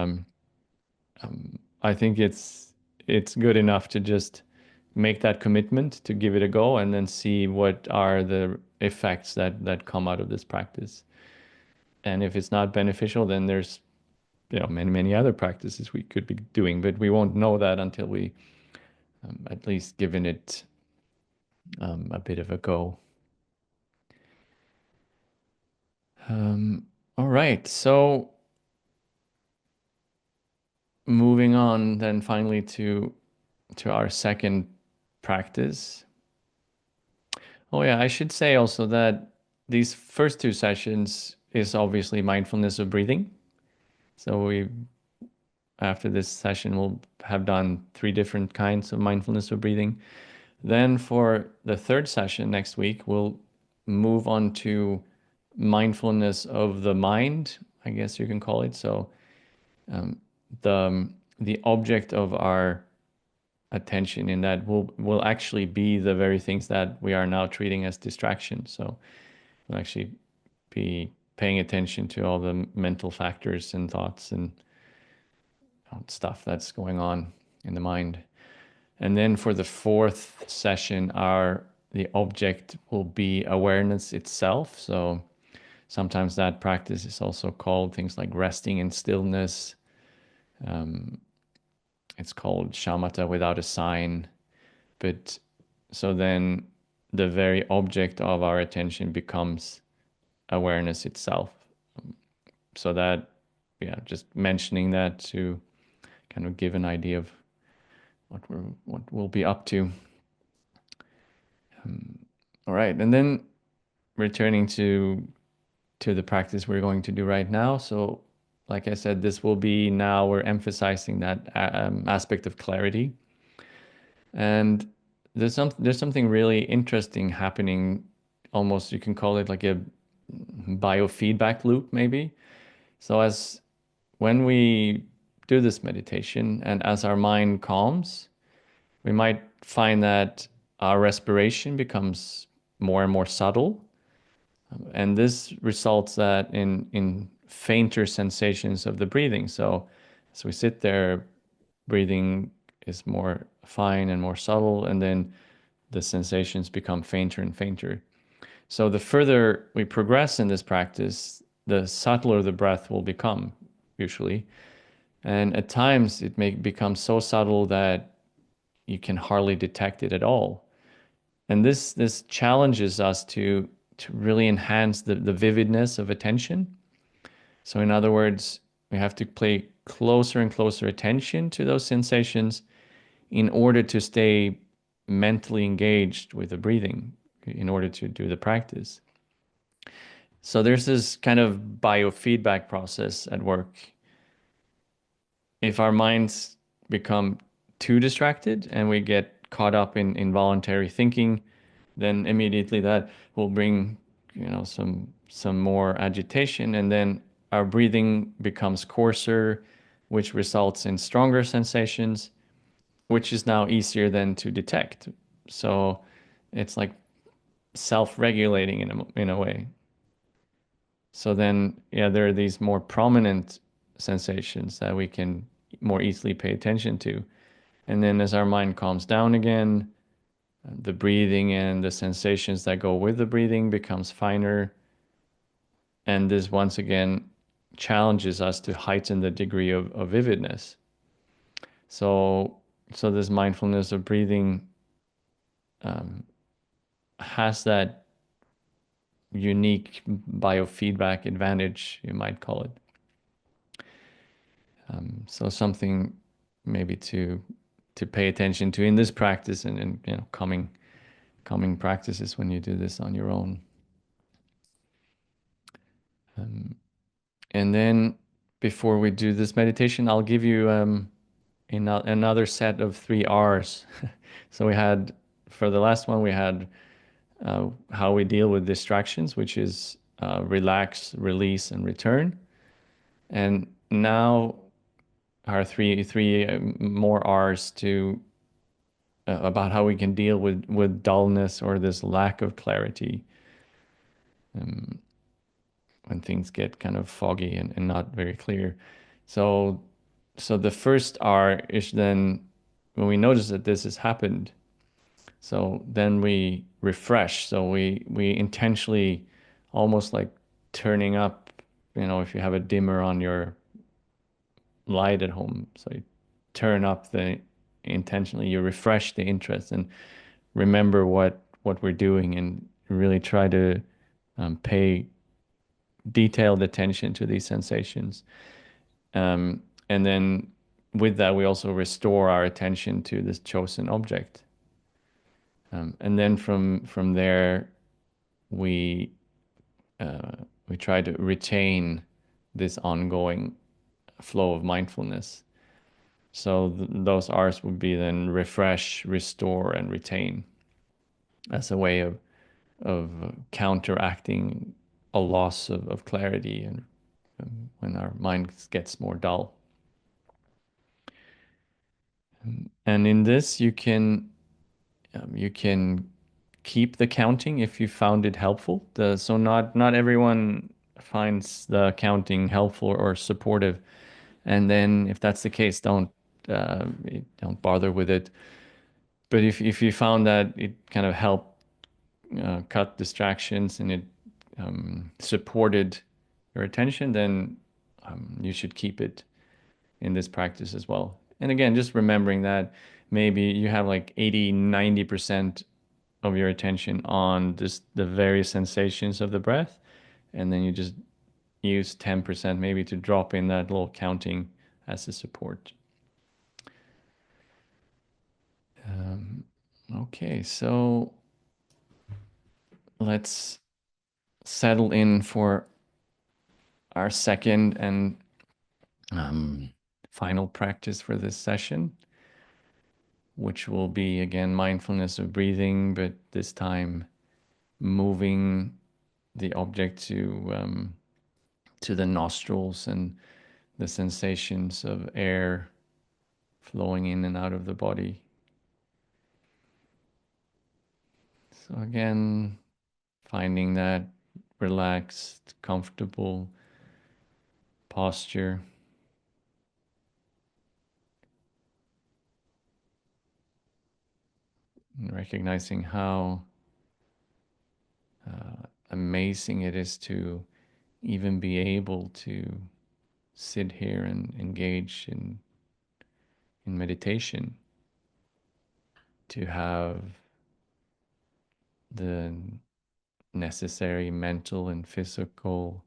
I think it's good enough to just make that commitment to give it a go and then see what are the effects that come out of this practice. And if it's not beneficial, then there's many other practices we could be doing, but we won't know that until we at least given it a bit of a go. All right, so moving on then finally to our second practice. Oh yeah, I should say also that these first two sessions is obviously mindfulness of breathing. So after this session, we'll have done 3 different kinds of mindfulness of breathing. Then for the third session next week, we'll move on to mindfulness of the mind, I guess you can call it. So the object of our attention in that will actually be the very things that we are now treating as distractions. So we'll actually be paying attention to all the mental factors and thoughts and stuff that's going on in the mind. And then for the fourth session, the object will be awareness itself. So sometimes that practice is also called things like resting in stillness. It's called shamatha without a sign. But so then the very object of our attention becomes awareness itself. So that, just mentioning that to kind of give an idea of what we'll be up to. All right, and then returning to the practice we're going to do right now. So, like I said, this will be now we're emphasizing that aspect of clarity, and there's something really interesting happening. Almost you can call it like a biofeedback loop, maybe. So when we do this meditation and as our mind calms, we might find that our respiration becomes more and more subtle. And this results in fainter sensations of the breathing. So So we sit there, breathing is more fine and more subtle, and then the sensations become fainter and fainter. So the further we progress in this practice, the subtler the breath will become, usually. And at times it may become so subtle that you can hardly detect it at all. And this challenges us to really enhance the vividness of attention. So in other words, we have to pay closer and closer attention to those sensations in order to stay mentally engaged with the breathing, in order to do the practice. So there's this kind of biofeedback process at work. If our minds become too distracted and we get caught up in involuntary thinking, then immediately that will bring, some more agitation, and then our breathing becomes coarser, which results in stronger sensations, which is now easier then to detect. So it's like self-regulating in a way. So then, yeah, there are these more prominent sensations that we can more easily pay attention to. And then as our mind calms down again, the breathing and the sensations that go with the breathing becomes finer. And this once again challenges us to heighten the degree of vividness. So, so this mindfulness of breathing um, has that unique biofeedback advantage, you might call it. So something maybe to pay attention to in this practice, and coming practices when you do this on your own. And then before we do this meditation, I'll give you another set of 3 R's. So we had, for the last one, we had how we deal with distractions, which is relax, release, and return. And now our three more R's to about how we can deal with dullness, or this lack of clarity, when things get kind of foggy and not very clear. So so the first R is then when we notice that this has happened, so then we refresh. So we intentionally, almost like turning up, if you have a dimmer on your light at home, so you turn up the intentionally, you refresh the interest and remember what we're doing, and really try to pay detailed attention to these sensations. And then with that, we also restore our attention to this chosen object. And then from there, we we try to retain this ongoing flow of mindfulness. So those R's would be then refresh, restore, and retain, as a way of counteracting a loss of clarity, and when our mind gets more dull. And in this, you can keep the counting if you found it helpful. So not everyone finds the counting helpful or supportive, and then if that's the case, don't bother with it. But if you found that it kind of helped cut distractions, and it supported your attention, then you should keep it in this practice as well. And again, just remembering that maybe you have like 80-90% of your attention on just the various sensations of the breath, and then you just use 10% maybe to drop in that little counting as a support. Okay, so let's settle in for our second and final practice for this session, which will be again mindfulness of breathing, but this time moving the object to the nostrils and the sensations of air flowing in and out of the body. So again, finding that relaxed, comfortable posture. and recognizing how amazing it is to even be able to sit here and engage in meditation, to have the necessary mental and physical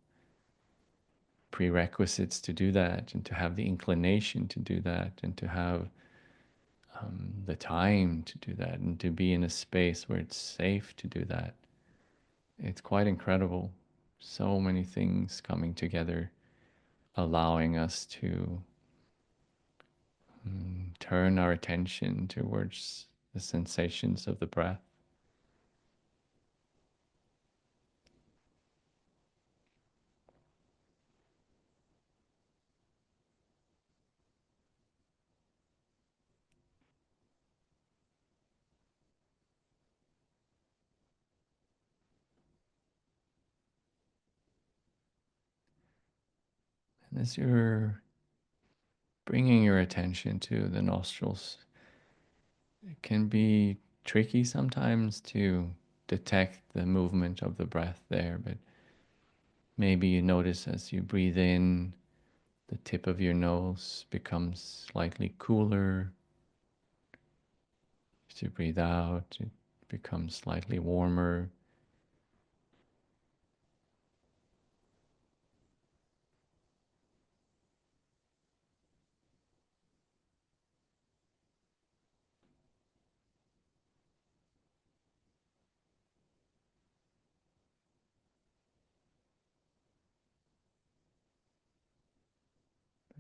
prerequisites to do that, and to have the inclination to do that, and to have the time to do that, and to be in a space where it's safe to do that. It's quite incredible. So many things coming together, allowing us to turn our attention towards the sensations of the breath. And as you're bringing your attention to the nostrils, it can be tricky sometimes to detect the movement of the breath there, but maybe you notice as you breathe in, the tip of your nose becomes slightly cooler. As you breathe out, it becomes slightly warmer.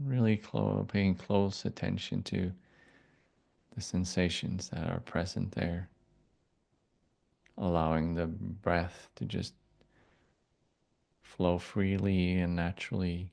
Really paying close attention to the sensations that are present there, allowing the breath to just flow freely and naturally.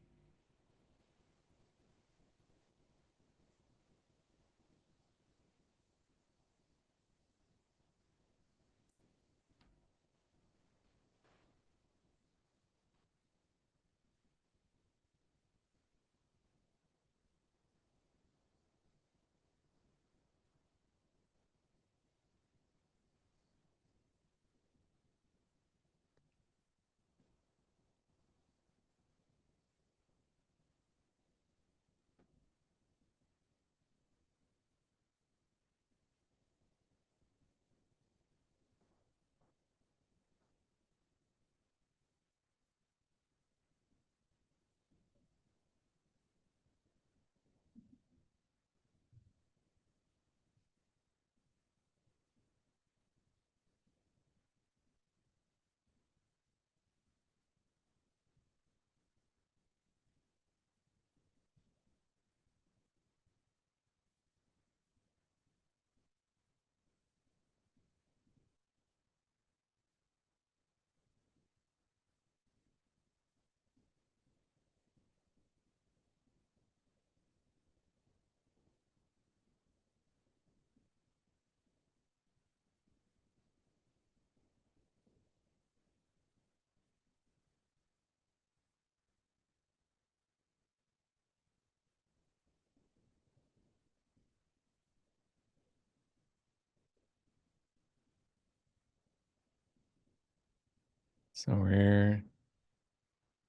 So we're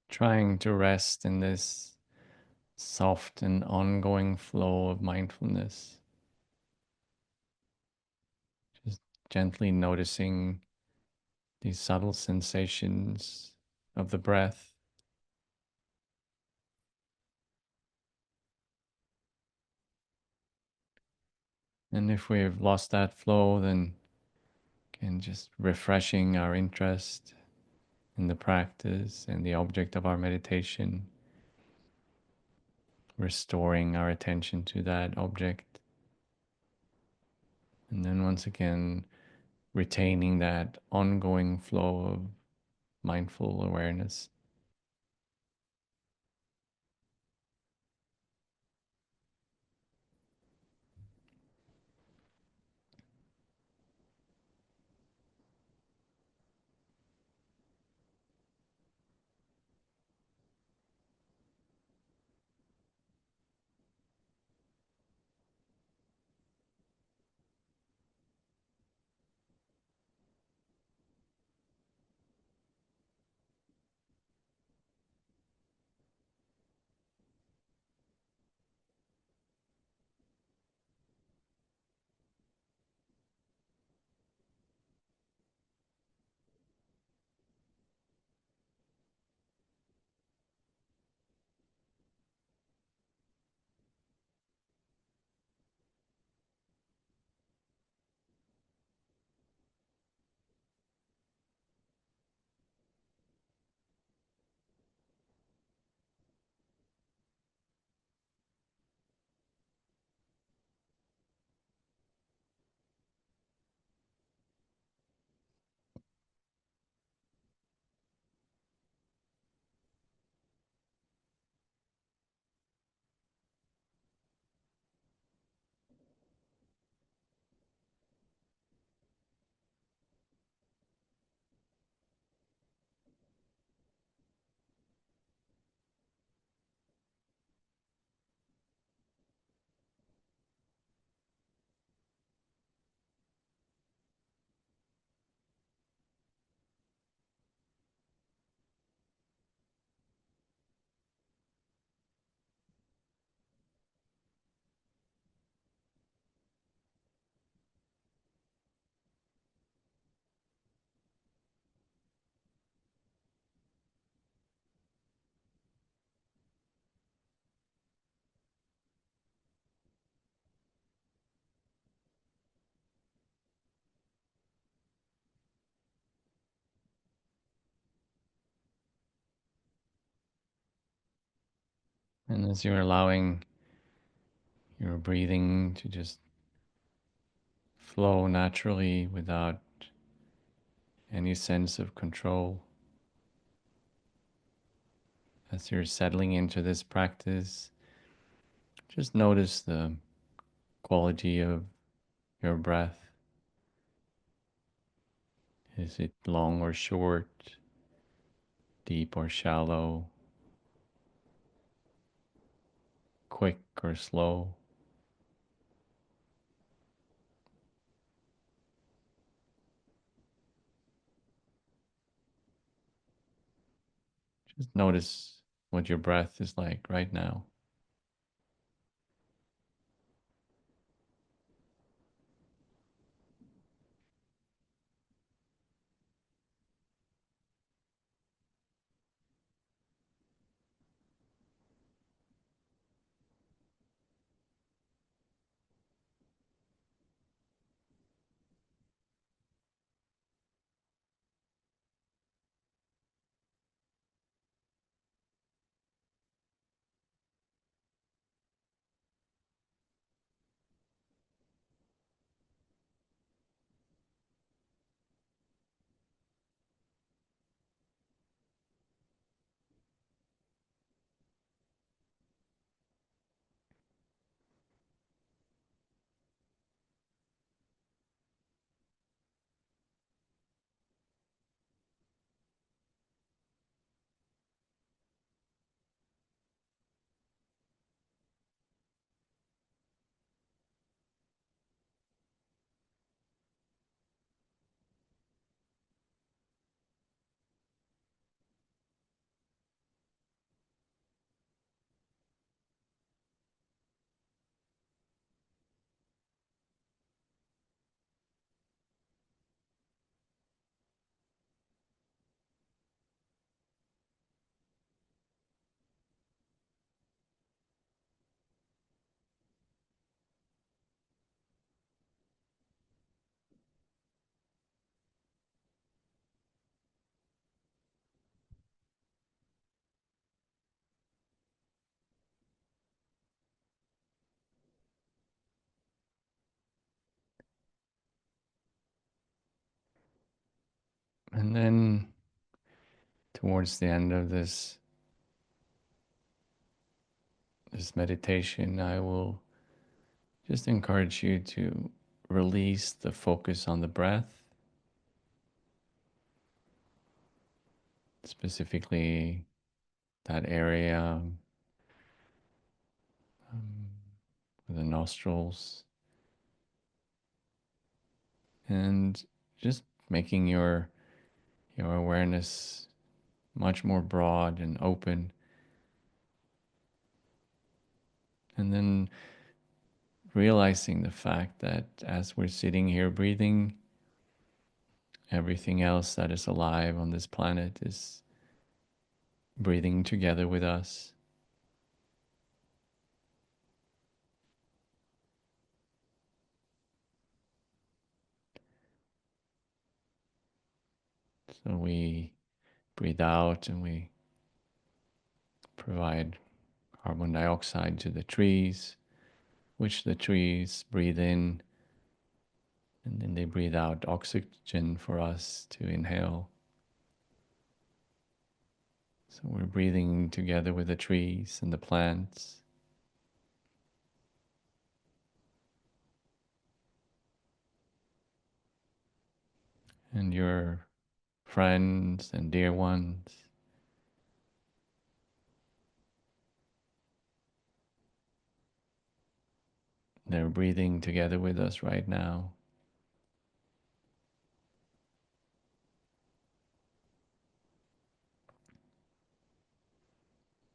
trying to rest in this soft and ongoing flow of mindfulness, just gently noticing these subtle sensations of the breath. And if we've lost that flow, then can just refreshing our interest in the practice and the object of our meditation, restoring our attention to that object, and then once again retaining that ongoing flow of mindful awareness. And as you're allowing your breathing to just flow naturally without any sense of control, as you're settling into this practice, just notice the quality of your breath. Is it long or short, deep or shallow, quick or slow? Just notice what your breath is like right now. And then towards the end of this meditation, I will just encourage you to release the focus on the breath, specifically that area um, with the nostrils, and just making your awareness much more broad and open. And then realizing the fact that as we're sitting here breathing, everything else that is alive on this planet is breathing together with us. So we breathe out and we provide carbon dioxide to the trees, which the trees breathe in, and then they breathe out oxygen for us to inhale. So we're breathing together with the trees and the plants. And your friends and dear ones. They're breathing together with us right now.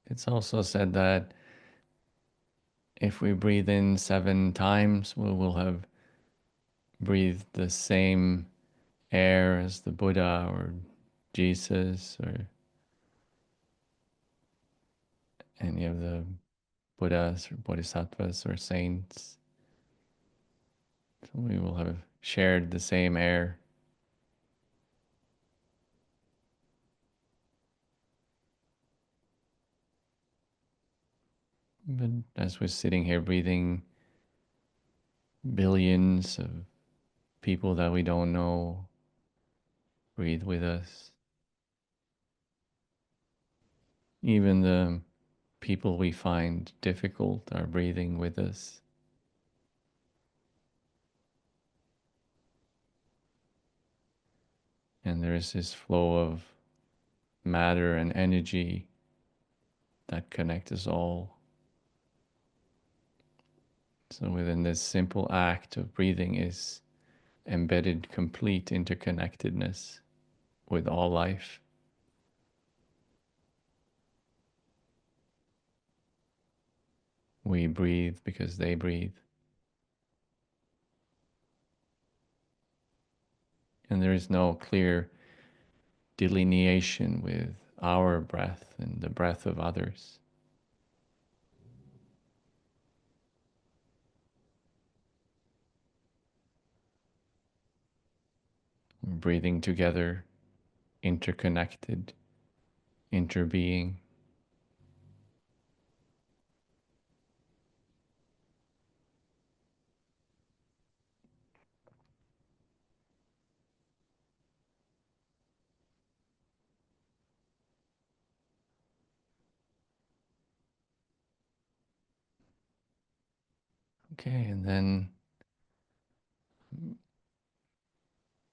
It's also said that if we breathe in 7 times, we will have breathed the same air as the Buddha or Jesus or any of the Buddhas or Bodhisattvas or saints. So we will have shared the same air. But as we're sitting here breathing, billions of people that we don't know breathe with us. Even the people we find difficult are breathing with us. And there is this flow of matter and energy that connect us all. So within this simple act of breathing is embedded complete interconnectedness with all life. We breathe because they breathe. And there is no clear delineation with our breath and the breath of others. We're breathing together, interconnected, interbeing. Okay, and then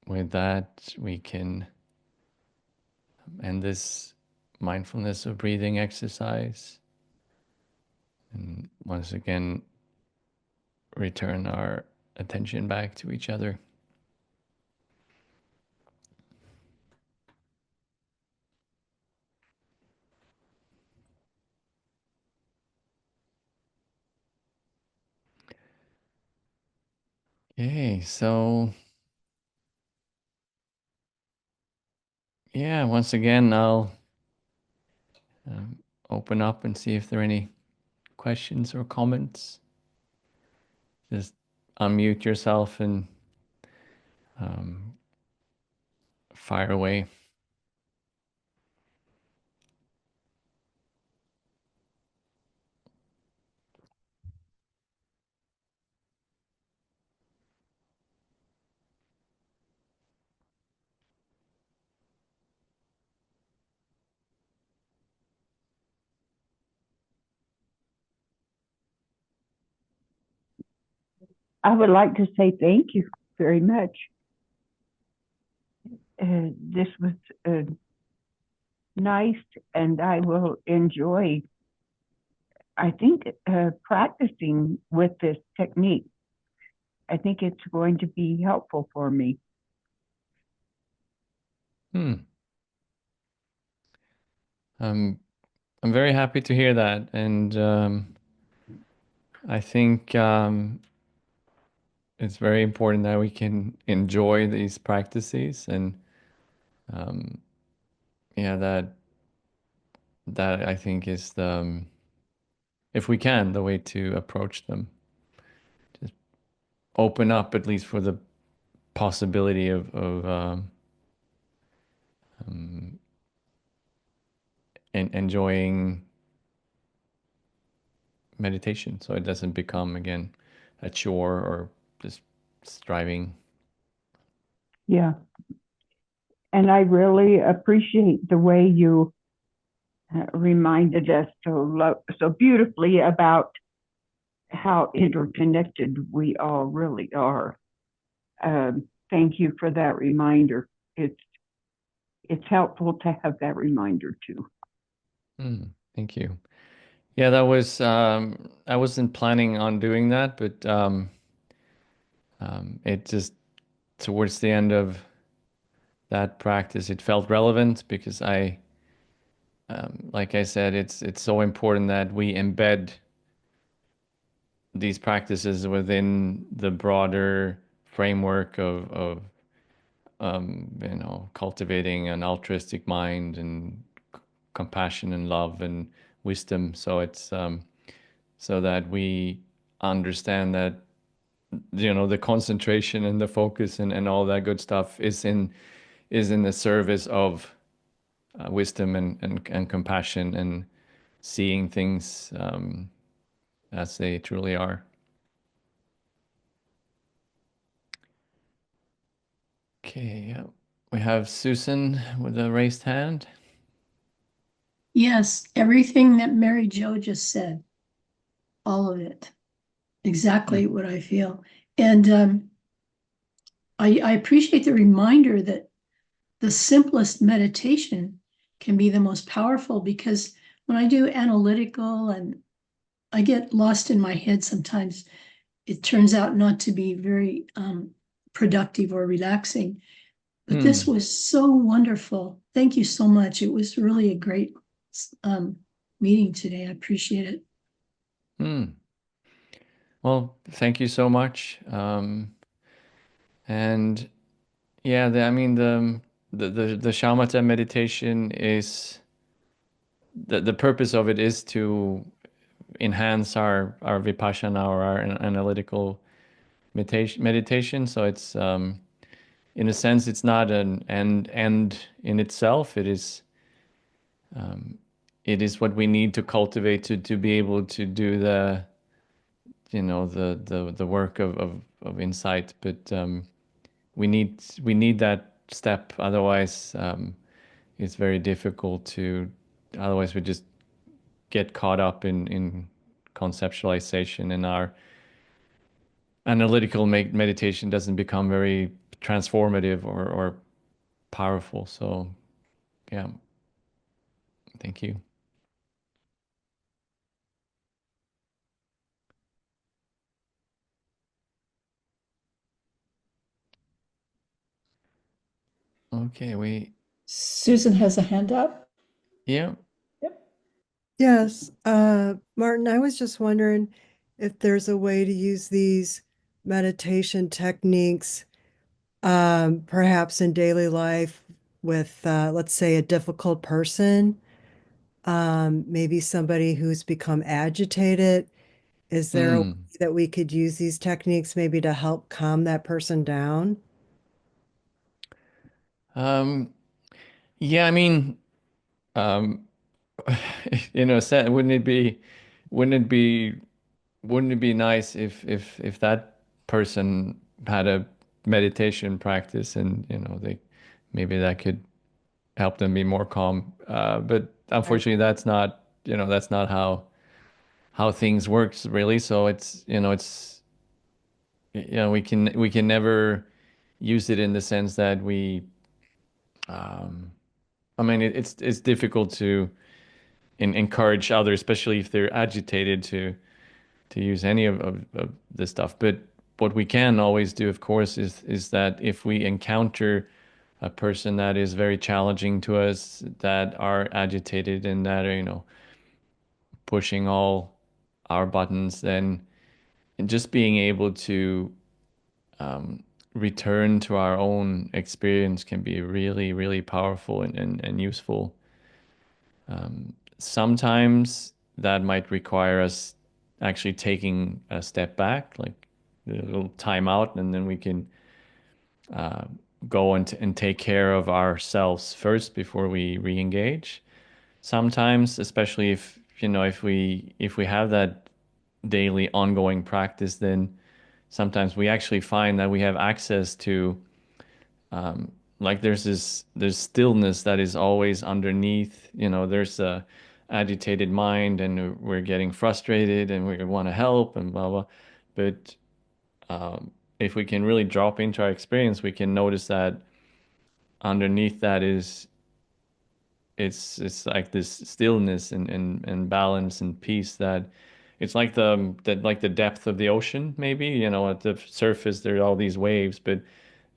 with that, we can end this mindfulness of breathing exercise. And once again, return our attention back to each other. Okay, so yeah, once again, I'll open up and see if there are any questions or comments. Just unmute yourself and um, fire away. I would like to say thank you very much. This was nice, and I will enjoy, I think, practicing with this technique. I think it's going to be helpful for me. I'm very happy to hear that, and I think it's very important that we can enjoy these practices, and um, yeah, that I think is if we can, the way to approach them. Just open up at least for the possibility of um, enjoying meditation, so it doesn't become again a chore or just striving. Yeah. And I really appreciate the way you reminded us so beautifully about how interconnected we all really are. Thank you for that reminder. It's helpful to have that reminder too. Thank you. Yeah, that was I wasn't planning on doing that, but it just towards the end of that practice, it felt relevant because like I said, it's so important that we embed these practices within the broader framework of cultivating an altruistic mind and compassion and love and wisdom. So it's so that we understand that the concentration and the focus and all that good stuff is in the service of wisdom and compassion and seeing things as they truly are. Okay, yeah. We have Susan with a raised hand. Yes, everything that Mary Jo just said, all of it, exactly what I feel. And I appreciate the reminder that the simplest meditation can be the most powerful, because when I do analytical and I get lost in my head sometimes, it turns out not to be very productive or relaxing. But this was so wonderful. Thank you so much. It was really a great meeting today. I appreciate it. Well, thank you so much. And yeah, I mean the shamatha meditation is the purpose of it is to enhance our vipassana or our analytical meditation. So it's in a sense it's not an end in itself. It is what we need to cultivate to be able to do the the work of insight. But we need that step. Otherwise, it's very difficult to. Otherwise, we just get caught up in conceptualization, and our analytical meditation doesn't become very transformative or powerful. So, yeah, thank you. Okay, Susan has a hand up. yeah. Yep. Yes, Martin, I was just wondering if there's a way to use these meditation techniques, perhaps in daily life with, let's say, a difficult person, maybe somebody who's become agitated. Is there a way Mm. that we could use these techniques maybe to help calm that person down? Um, yeah, I mean, um, wouldn't it be, wouldn't it be nice if that person had a meditation practice and they maybe that could help them be more calm. But Right. unfortunately, that's not how things works really. So it's we can never use it in the sense that we. I mean, it's difficult to encourage others, especially if they're agitated, to use any of this stuff. But what we can always do, of course, is that if we encounter a person that is very challenging to us, that are agitated and that are, pushing all our buttons, then just being able to return to our own experience can be really, really powerful and useful. Sometimes that might require us actually taking a step back, like a little time out, and then we can go and take care of ourselves first before we re-engage. Sometimes, especially if we have that daily ongoing practice, then sometimes we actually find that we have access to like there's stillness that is always underneath. There's a agitated mind and we're getting frustrated and we want to help and blah blah. But if we can really drop into our experience, we can notice that underneath that is it's like this stillness and balance and peace that it's like the depth of the ocean. Maybe at the surface there are all these waves, but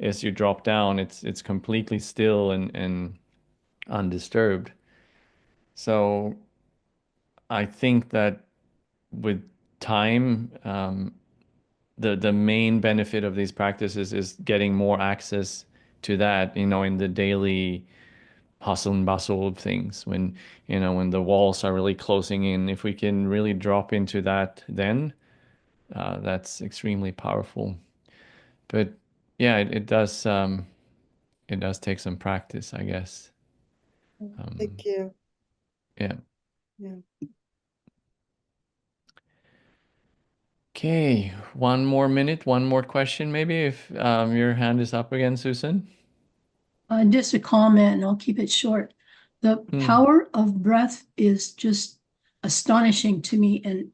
as you drop down it's completely still and undisturbed. So I think that with time, the main benefit of these practices is getting more access to that, in the daily hustle and bustle of things. When the walls are really closing in, if we can really drop into that, then that's extremely powerful. But yeah, it does take some practice, I guess. Thank you. Yeah. Yeah. Okay, one more minute, one more question, maybe, if your hand is up again, Susan. Just a comment, and I'll keep it short. The power of breath is just astonishing to me, and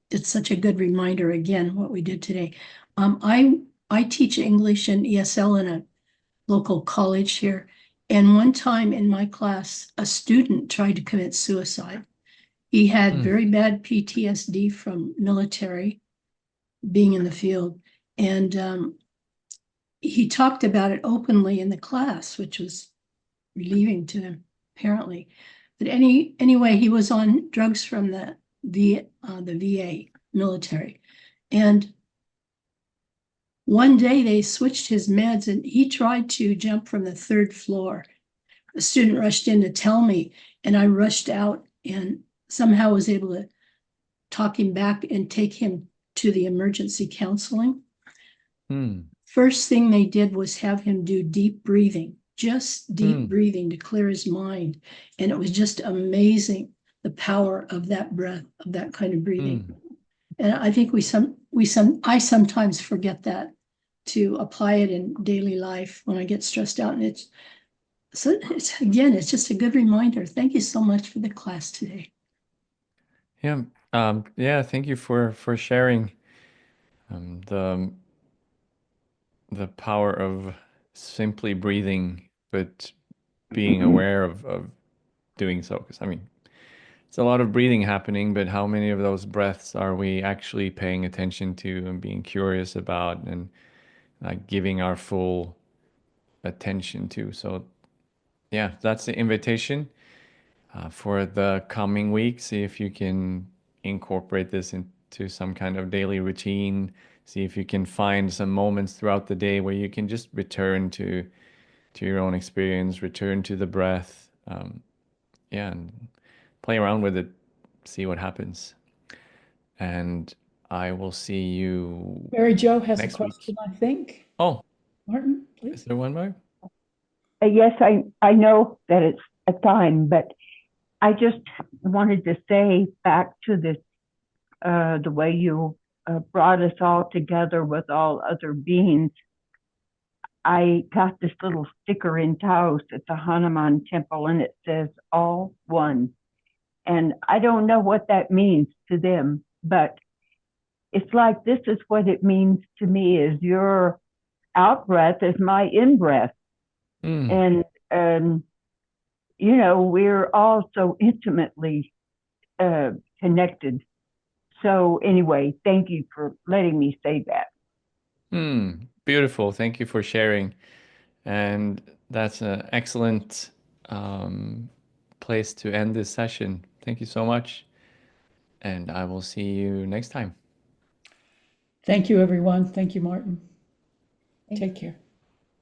it's such a good reminder again what we did today. I teach English and ESL in a local college here, and one time in my class, a student tried to commit suicide. He had very bad PTSD from military, being in the field, and he talked about it openly in the class, which was relieving to him, apparently. But anyway, he was on drugs from the VA military, and one day they switched his meds, and he tried to jump from the third floor. A student rushed in to tell me, and I rushed out and somehow was able to talk him back and take him to the emergency counseling. First thing they did was have him do deep breathing, just deep breathing to clear his mind. And it was just amazing, the power of that breath, of that kind of breathing. And I think I sometimes forget that, to apply it in daily life when I get stressed out. And it's just a good reminder. Thank you so much for the class today. Yeah, thank you for sharing the power of simply breathing, but being aware of doing so. Because I mean, it's a lot of breathing happening, but how many of those breaths are we actually paying attention to and being curious about and like giving our full attention to? So yeah, that's the invitation for the coming week. See if you can incorporate this into some kind of daily routine. See if you can find some moments throughout the day where you can just return to your own experience, return to the breath. And play around with it, see what happens. And I will see you Mary Jo has a next week. question, I think. Oh, Martin, is please. there one more? Yes, I know that it's a time, but I just wanted to say back to this, the way you brought us all together with all other beings. I got this little sticker in Taos at the Hanuman temple, and it says all one. And I don't know what that means to them, but it's like this is what it means to me: is your out breath is my in breath. And we're all so intimately connected. So anyway, thank you for letting me say that. Beautiful. Thank you for sharing. And that's an excellent place to end this session. Thank you so much. And I will see you next time. Thank you, everyone. Thank you, Martin. Take care.